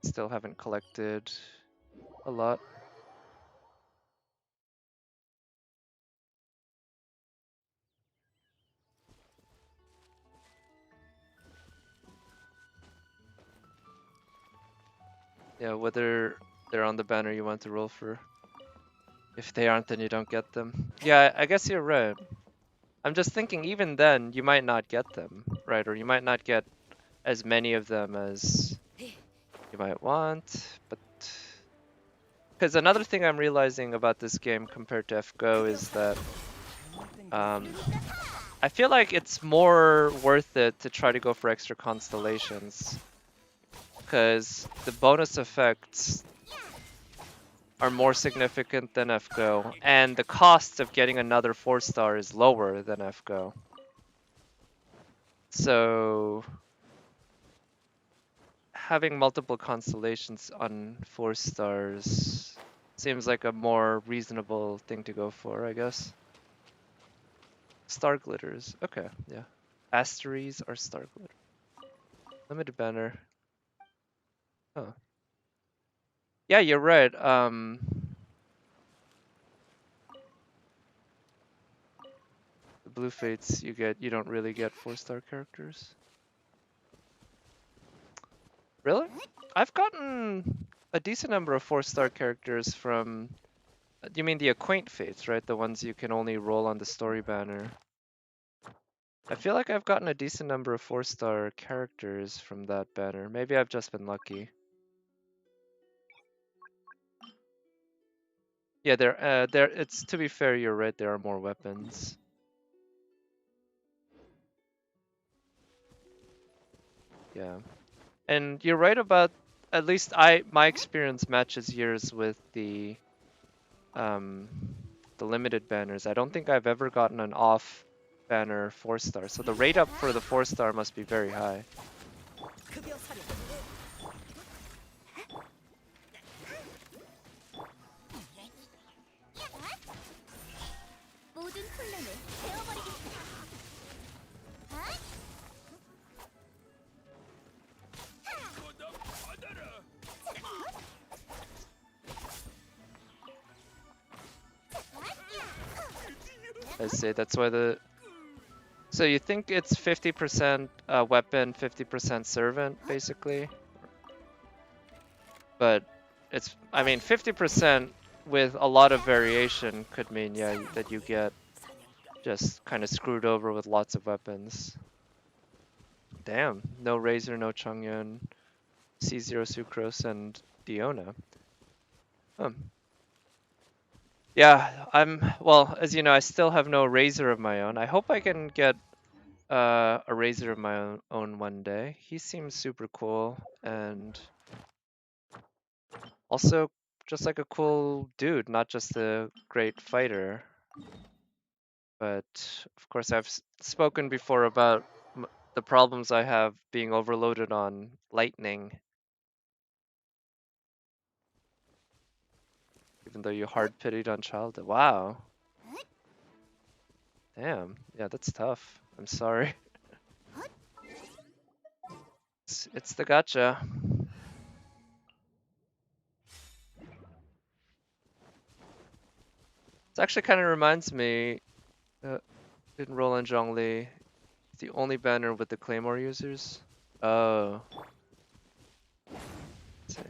still haven't collected a lot. Yeah, whether they're on the banner you want to roll for. If they aren't, then you don't get them. Yeah, I guess you're right. I'm just thinking, even then, you might not get them, right? Or you might not get as many of them as you might want, but... Because another thing I'm realizing about this game compared to FGO is that I feel like it's more worth it to try to go for extra constellations, because the bonus effects are more significant than FGO, and the cost of getting another 4-star is lower than FGO. So having multiple constellations on 4 stars seems like a more reasonable thing to go for, I guess. Star glitters. Okay, yeah. Asteries are star glitter. Limited banner. Oh. Yeah, you're right. The blue fates you don't really get 4-star characters. Really? I've gotten a decent number of 4-star characters from... You mean the Acquaint Fates, right? The ones you can only roll on the story banner. I feel like I've gotten a decent number of 4-star characters from that banner. Maybe I've just been lucky. Yeah, it's, to be fair, you're right, there are more weapons. Yeah. And you're right about, at least my experience matches yours with the limited banners. I don't think I've ever gotten an off banner 4-star, so the rate up for the 4-star must be very high. 모든 혼란을 세워버리겠다. I say that's why the... So you think it's 50% weapon, 50% servant, basically? But it's, I mean, 50% with a lot of variation could mean, yeah, that you get just kind of screwed over with lots of weapons. Damn, no Razor, no Chongyun, C0 Sucrose, and Diona. Yeah, well, as you know, I still have no Razor of my own. I hope I can get a Razor of my own one day. He seems super cool, and also just like a cool dude, not just a great fighter. But of course, I've spoken before about the problems I have being overloaded on lightning. Even though you hard pitied on childhood. Wow. Damn. Yeah, that's tough. I'm sorry. It's the gacha. It actually kind of reminds me, in Roland Zhongli, the only banner with the Claymore users. Oh. Let's see.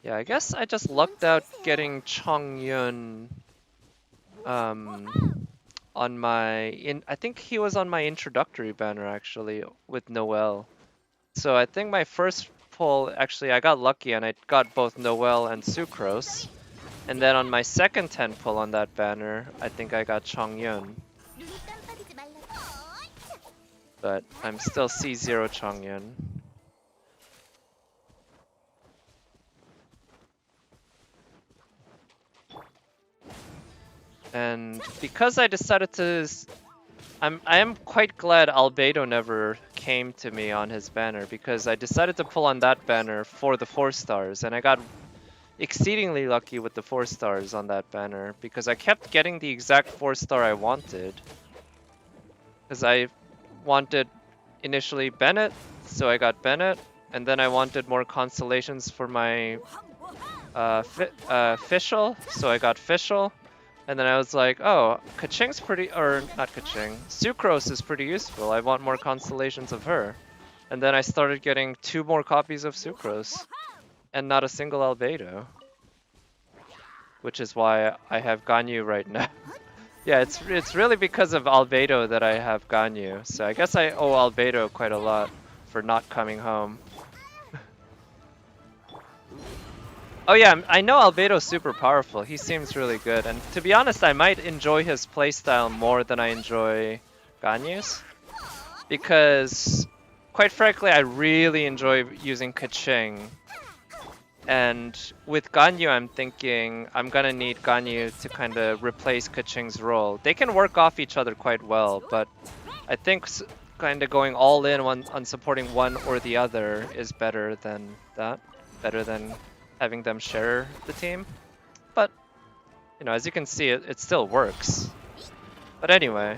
Yeah, I guess I just lucked out getting Chongyun on my I think he was on my introductory banner actually with Noel. So I think my first pull, actually I got lucky and I got both Noel and Sucrose. And then on my second 10 pull on that banner, I think I got Chongyun. 눈이 깜빡이지 말라고. But I'm still C0 Chongyun. And because I decided to... I am quite glad Albedo never came to me on his banner, because I decided to pull on that banner for the 4-stars, and I got exceedingly lucky with the 4-stars on that banner, because I kept getting the exact 4-star I wanted. Because I wanted initially Bennett, so I got Bennett, and then I wanted more constellations for my Fischl, so I got Fischl. And then I was like, oh, Kaching's pretty, or not Kaching, Sucrose is pretty useful. I want more constellations of her. And then I started getting 2 more copies of Sucrose, and not a single Albedo. Which is why I have Ganyu right now. Yeah, it's really because of Albedo that I have Ganyu. So I guess I owe Albedo quite a lot for not coming home. Oh yeah, I know Albedo's super powerful. He seems really good. And to be honest, I might enjoy his playstyle more than I enjoy Ganyu's. Because, quite frankly, I really enjoy using Kaching. And with Ganyu, I'm thinking I'm gonna need Ganyu to kind of replace Kaching's role. They can work off each other quite well, but I think kind of going all in on supporting one or the other is better than that. Better than having them share the team. But, you know, as you can see, it still works. But anyway,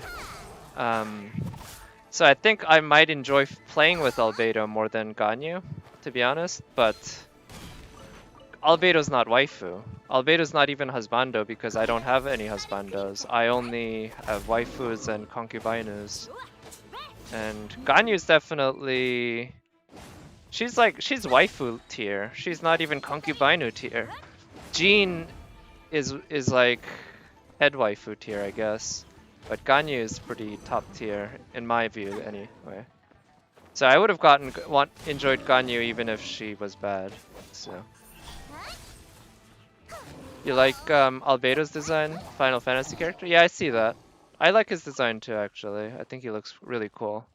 so I think I might enjoy playing with Albedo more than Ganyu, to be honest, but Albedo's not waifu. Albedo's not even husbando because I don't have any husbandos. I only have waifus and concubinus. And Ganyu's definitely... she's waifu tier. She's not even concubinu tier. Jean is like head waifu tier, I guess. But Ganyu is pretty top tier, in my view, anyway. So I would have enjoyed Ganyu even if she was bad. So you like Albedo's design, Final Fantasy character? Yeah, I see that. I like his design too, actually. I think he looks really cool.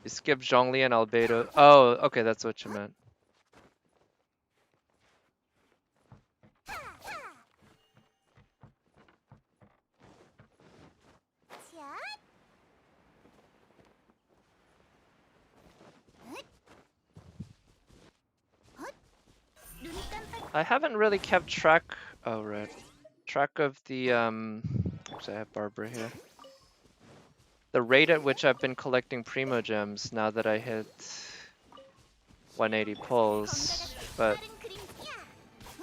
You skip Zhongli and Albedo. Oh, okay, that's what you meant. I haven't really kept track. Oh, right. Track of the Actually, I have Barbara here. The rate at which I've been collecting Primo Gems now that I hit 180 pulls, but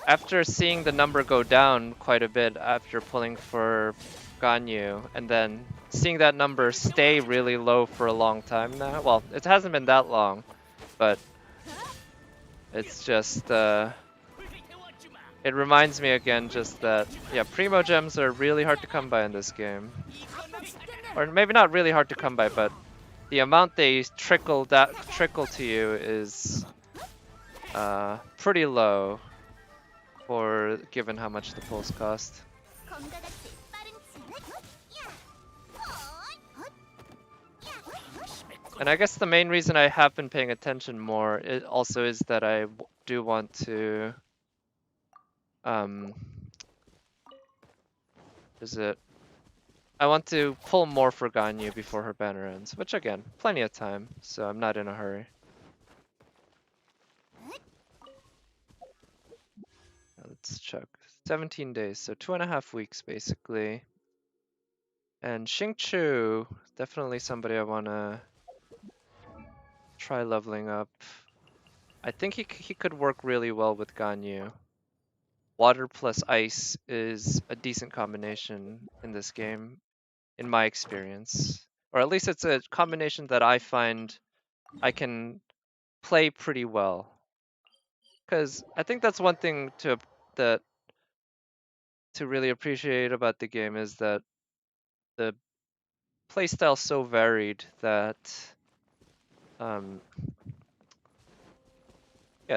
after seeing the number go down quite a bit after pulling for Ganyu, and then seeing that number stay really low for a long time now. Well, it hasn't been that long, but it's just it reminds me again just that, yeah, Primo Gems are really hard to come by in this game. Or maybe not really hard to come by, but the amount they trickle to you is pretty low for given how much the pulls cost. And I guess the main reason I have been paying attention more also is that I do want to I want to pull more for Ganyu before her banner ends, which again, plenty of time, so I'm not in a hurry. Let's check. 17 days, so 2.5 weeks basically. And Xingqiu, definitely somebody I want to try leveling up. I think he could work really well with Ganyu. Water plus ice is a decent combination in this game, in my experience. Or at least it's a combination that I find I can play pretty well. Because I think that's one thing to really appreciate about the game is that the playstyle's so varied that yeah,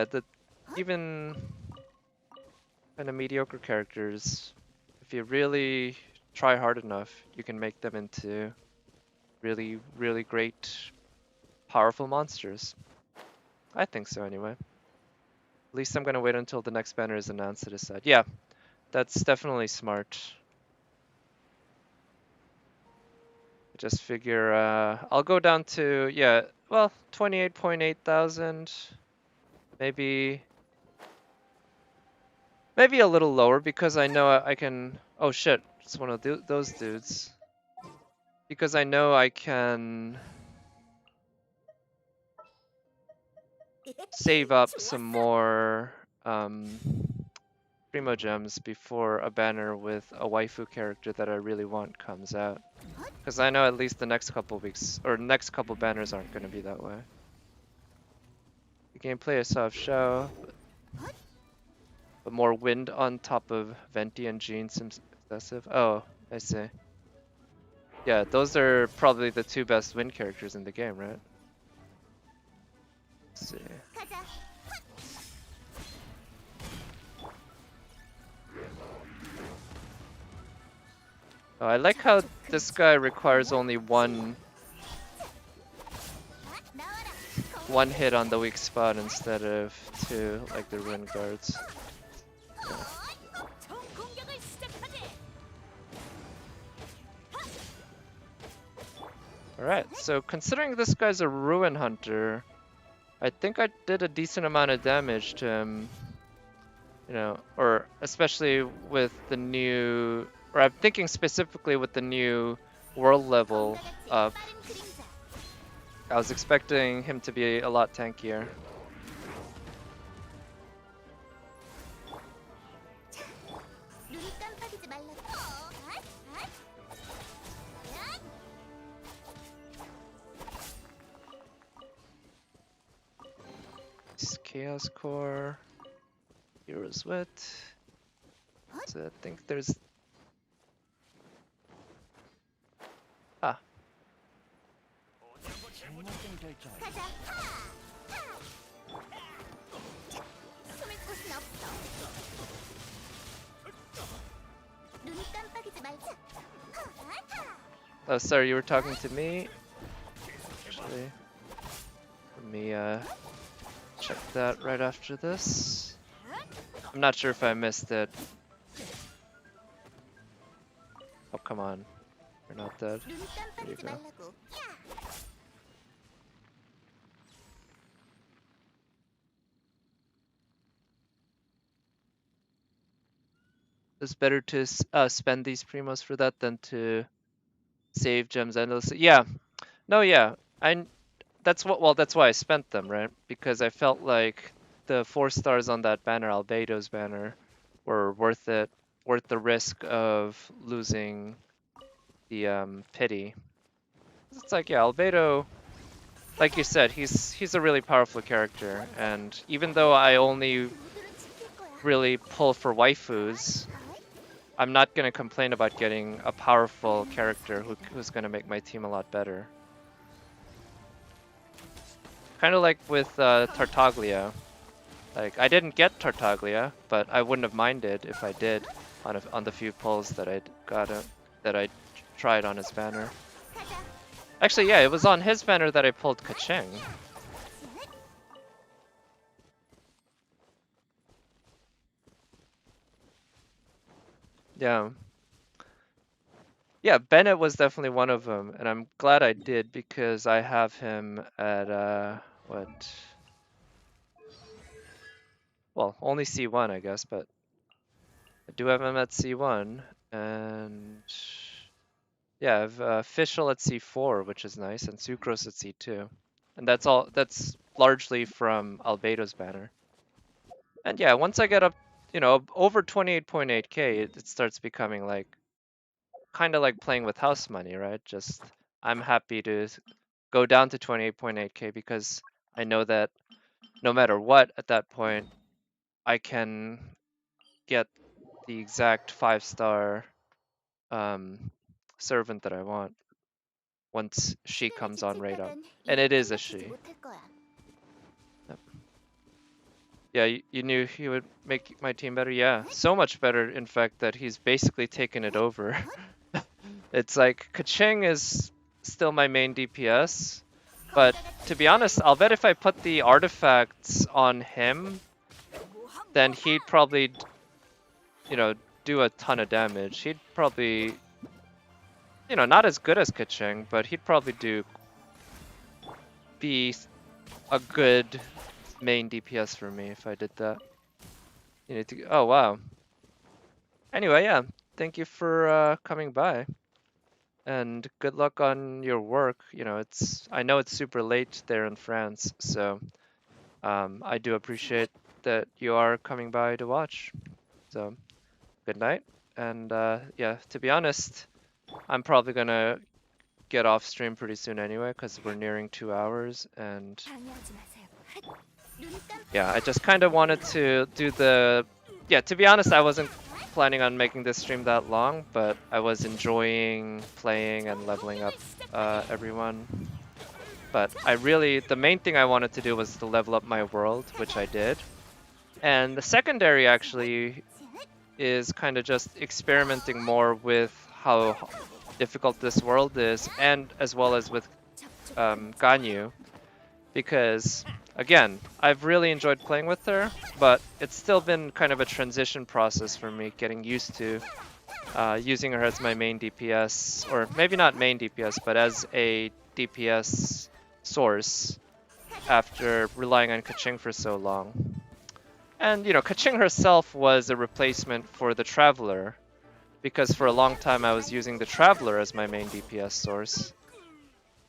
that even kind of mediocre characters, if you really try hard enough, you can make them into really, really great, powerful monsters. I think so anyway. At least I'm gonna wait until the next banner is announced to decide. Yeah, that's definitely smart. Just figure, I'll go down to, yeah, well, 28.8 thousand. Maybe a little lower because I know I can, oh shit, it's one of those dudes. Because I know I can save up some more Primo gems before a banner with a waifu character that I really want comes out. Because I know at least the next couple weeks, or next couple banners aren't going to be that way. The gameplay is soft show, but more wind on top of Venti and Jean seems excessive. Oh, I see. Yeah, those are probably the two best wind characters in the game, right? Let's see. 가자. Oh, I like how this guy requires only one 나와라. hit on the weak spot instead of two, like the ruin guards. 총 공격을 시작하지. Alright, so considering this guy's a ruin hunter, I think I did a decent amount of damage to him. You know, or especially with the new, or I'm thinking specifically with the new world level up. 빠른 그림자. I was expecting him to be a lot tankier. 눈 깜빡이지 말라고. Chaos Core, Hero's Wit. So I think there's. Ah, 가자. 숨을 곳은 없어. 눈 깜빡이지 말자. oh, sorry, you were talking to me? Actually, let me check that right after this. I'm not sure if I missed it. Oh, come on. You're not dead. 눈 깜빡이지 go. 말라고. It's better to spend these primos for that than to save gems endlessly. Yeah. No, yeah. That's why I spent them, right? Because I felt like the 4 stars on that banner, Albedo's banner, were worth it, worth the risk of losing the pity. It's like, yeah, Albedo, like you said, he's a really powerful character, and even though I only 모두는 지킬 거야. really pull for waifus, I'm not gonna complain about getting a powerful character who's gonna make my team a lot better. Kind of like with Tartaglia. Like, I didn't get Tartaglia, but I wouldn't have minded if I did on the few pulls that I tried on his banner. 가자. Actually, yeah, it was on his banner that I pulled Kacheng. Yeah. Yeah, Bennett was definitely one of them, and I'm glad I did because I have him at what? Well, only C1, I guess, but I do have him at C1, and yeah, I have Fischl at C4, which is nice, and Sucrose at C2, and that's all. That's largely from Albedo's banner. And yeah, once I get up, you know, over 28.8k, it starts becoming like kind of like playing with house money, right? Just I'm happy to go down to 28.8k because I know that no matter what at that point, I can get the exact 5-star servant that I want once she 시간을 comes on raid up. 지칠까단 And 일을 it is a 끝마치지 she. 못할 거야. Yeah, you knew he would make my team better? Yeah, so much better, in fact, that he's basically taken it over. It's like, Kacheng is still my main DPS, but to be honest, I'll bet if I put the artifacts on him, then he'd probably, you know, do a ton of damage. He'd probably, you know, not as good as Kacheng, but he'd probably be a good main DPS for me if I did that. You need to, oh wow. Anyway, yeah, thank you for coming by. And good luck on your work. You know, I know it's super late there in France, so I do appreciate that you are coming by to watch. So, good night. And yeah, to be honest, I'm probably gonna get off stream pretty soon anyway, because we're nearing 2 hours. And 방해하지 마세요. 눈 깜. yeah, I just kind of wanted to do the. Yeah, to be honest, I wasn't planning on making this stream that long, but I was enjoying playing and leveling up everyone. But the main thing I wanted to do was to level up my world, which I did. And the secondary actually is kind of just experimenting more with how difficult this world is, and as well as with Ganyu, because again, I've really enjoyed playing with her, but it's still been kind of a transition process for me getting used to using her as my main DPS, or maybe not main DPS, but as a DPS source after relying on Kaching for so long. And you know, Kaching herself was a replacement for the Traveler, because for a long time I was using the Traveler as my main DPS source.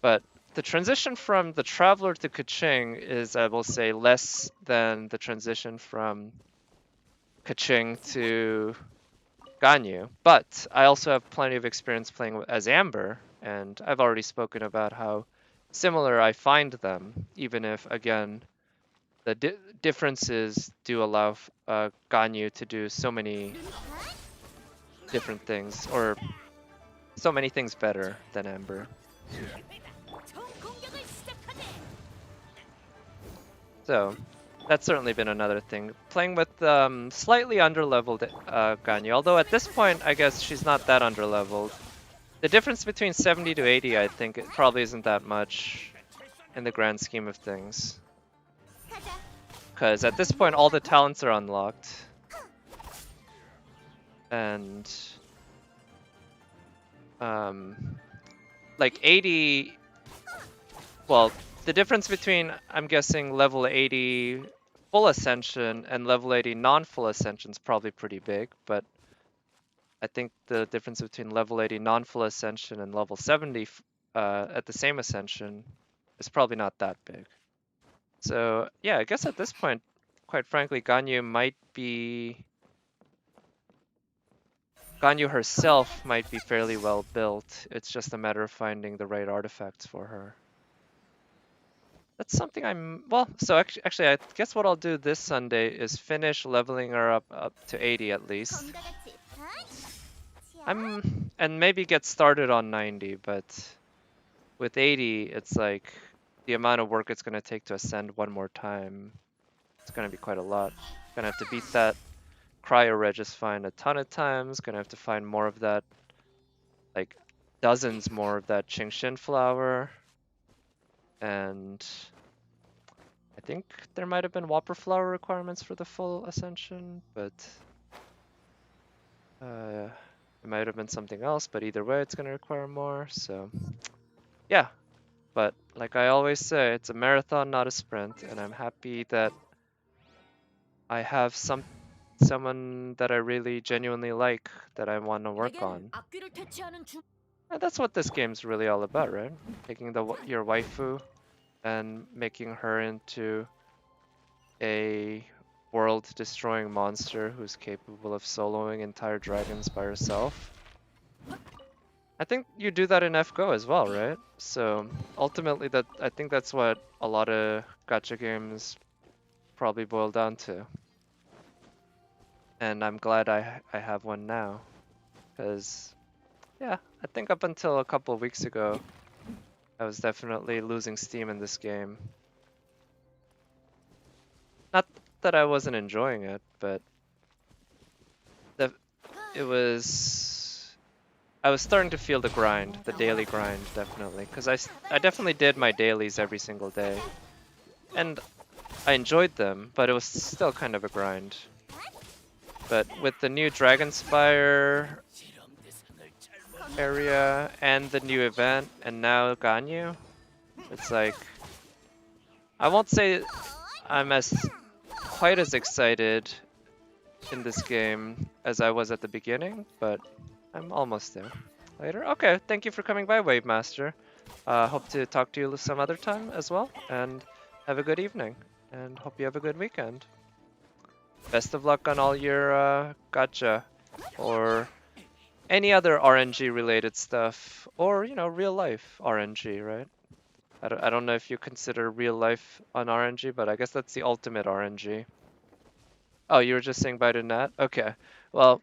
But the transition from the Traveler to Kaching is, I will say, less than the transition from Kaching to Ganyu. But I also have plenty of experience playing as Amber, and I've already spoken about how similar I find them, even if, again, the differences do allow Ganyu to do so many different things, or so many things better than Amber. 총 공격을 시작하게. So that's certainly been another thing. Playing with slightly underleveled Ganyu, although at this point I guess she's not that underleveled. The difference between 70 to 80, I think, it probably isn't that much in the grand scheme of things. Because at this point all the talents are unlocked. And like 80, well, the difference between, I'm guessing, level 80 full ascension and level 80 non-full ascension is probably pretty big, but I think the difference between level 80 non-full ascension and level 70 at the same ascension is probably not that big. So yeah, I guess at this point, quite frankly, Ganyu herself might be fairly well built. It's just a matter of finding the right artifacts for her. That's something so actually I guess what I'll do this Sunday is finish leveling her up to 80 at least. 검과 같이. And maybe get started on 90, but with 80, it's like the amount of work it's gonna take to ascend one more time. It's gonna be quite a lot. Gonna have to beat that Cryo Regis find a ton of times. Gonna have to find more of that, like dozens more of that Qingshin flower. And I think there might have been Whopper flower requirements for the full ascension, but it might have been something else, but either way it's gonna require more, so yeah. But like I always say, it's a marathon, not a sprint, and I'm happy that I have someone that I really genuinely like that I want to work on. 악귀를 퇴치하는 중. And that's what this game's really all about, right? Taking your waifu and making her into a world-destroying monster who's capable of soloing entire dragons by herself. I think you do that in FGO as well, right? So ultimately, I think that's what a lot of gacha games probably boil down to. And I'm glad I have one now, because yeah, I think up until a couple of weeks ago, I was definitely losing steam in this game. Not that I wasn't enjoying it, but I was starting to feel the grind, the daily grind, definitely, because I definitely did my dailies every single day, and I enjoyed them, but it was still kind of a grind. But with the new Dragonspire area and the new event, and now Ganyu, it's like, I won't say I'm quite as excited in this game as I was at the beginning, but I'm almost there. Later? Okay, thank you for coming by, Wave Master. Hope to talk to you some other time as well, and have a good evening, and hope you have a good weekend. best of luck on all your gacha or any other RNG related stuff, or real life RNG, right? I don't know if you consider real life on RNG, but I guess that's the ultimate RNG. Oh, you were just saying bye to Nat? Okay. Well,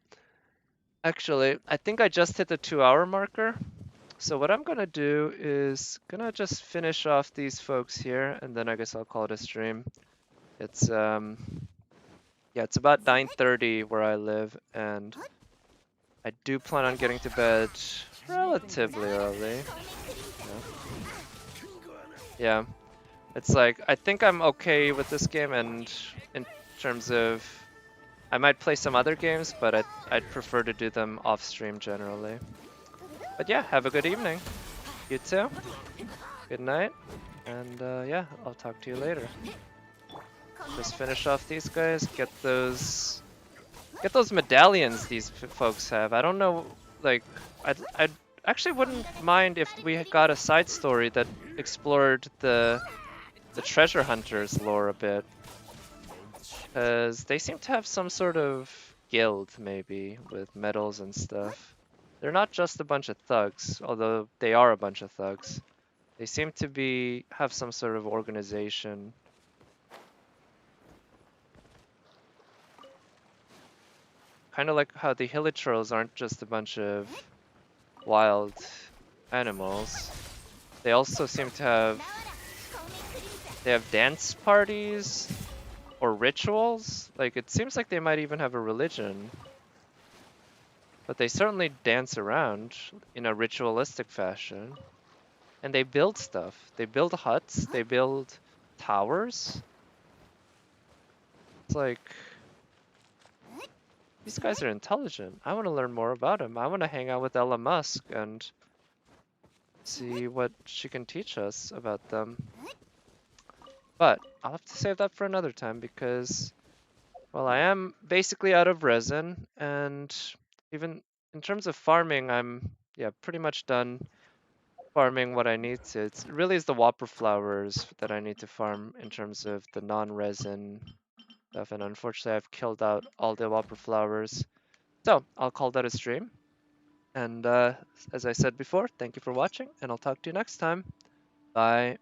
actually, I think I just hit the 2 hour marker. So what I'm gonna do is gonna just finish off these folks here, and then I guess I'll call it a stream. It's yeah, it's about 9:30 where I live, and I do plan on getting to bed relatively early. Yeah, it's like I think I'm okay with this game, and in terms of I might play some other games, but I'd prefer to do them off stream generally. But yeah, have a good evening. You too. Good night. And yeah, I'll talk to you later. Just finish off these guys, get those medallions these folks have. I don't know, like, I actually wouldn't mind if we got a side story that explored the treasure hunters lore a bit, because they seem to have some sort of guild maybe with medals and stuff. They're not just a bunch of thugs, although they are a bunch of thugs. They seem to have some sort of organization. Kind of like how the hilichurls aren't just a bunch of wild animals. They also seem to have dance parties or rituals. Like it seems like they might even have a religion. But they certainly dance around in a ritualistic fashion. And they build stuff. They build huts, they build towers. It's like these guys are intelligent. I want to learn more about them. I want to hang out with Ella Musk and see what she can teach us about them. But I'll have to save that for another time because, well, I am basically out of resin, and even in terms of farming, I'm, yeah, pretty much done farming what I need to. It really is the whopper flowers that I need to farm in terms of the non-resin stuff, and unfortunately I've killed out all the whopper flowers. So I'll call that a stream. And as I said before, thank you for watching, and I'll talk to you next time. Bye.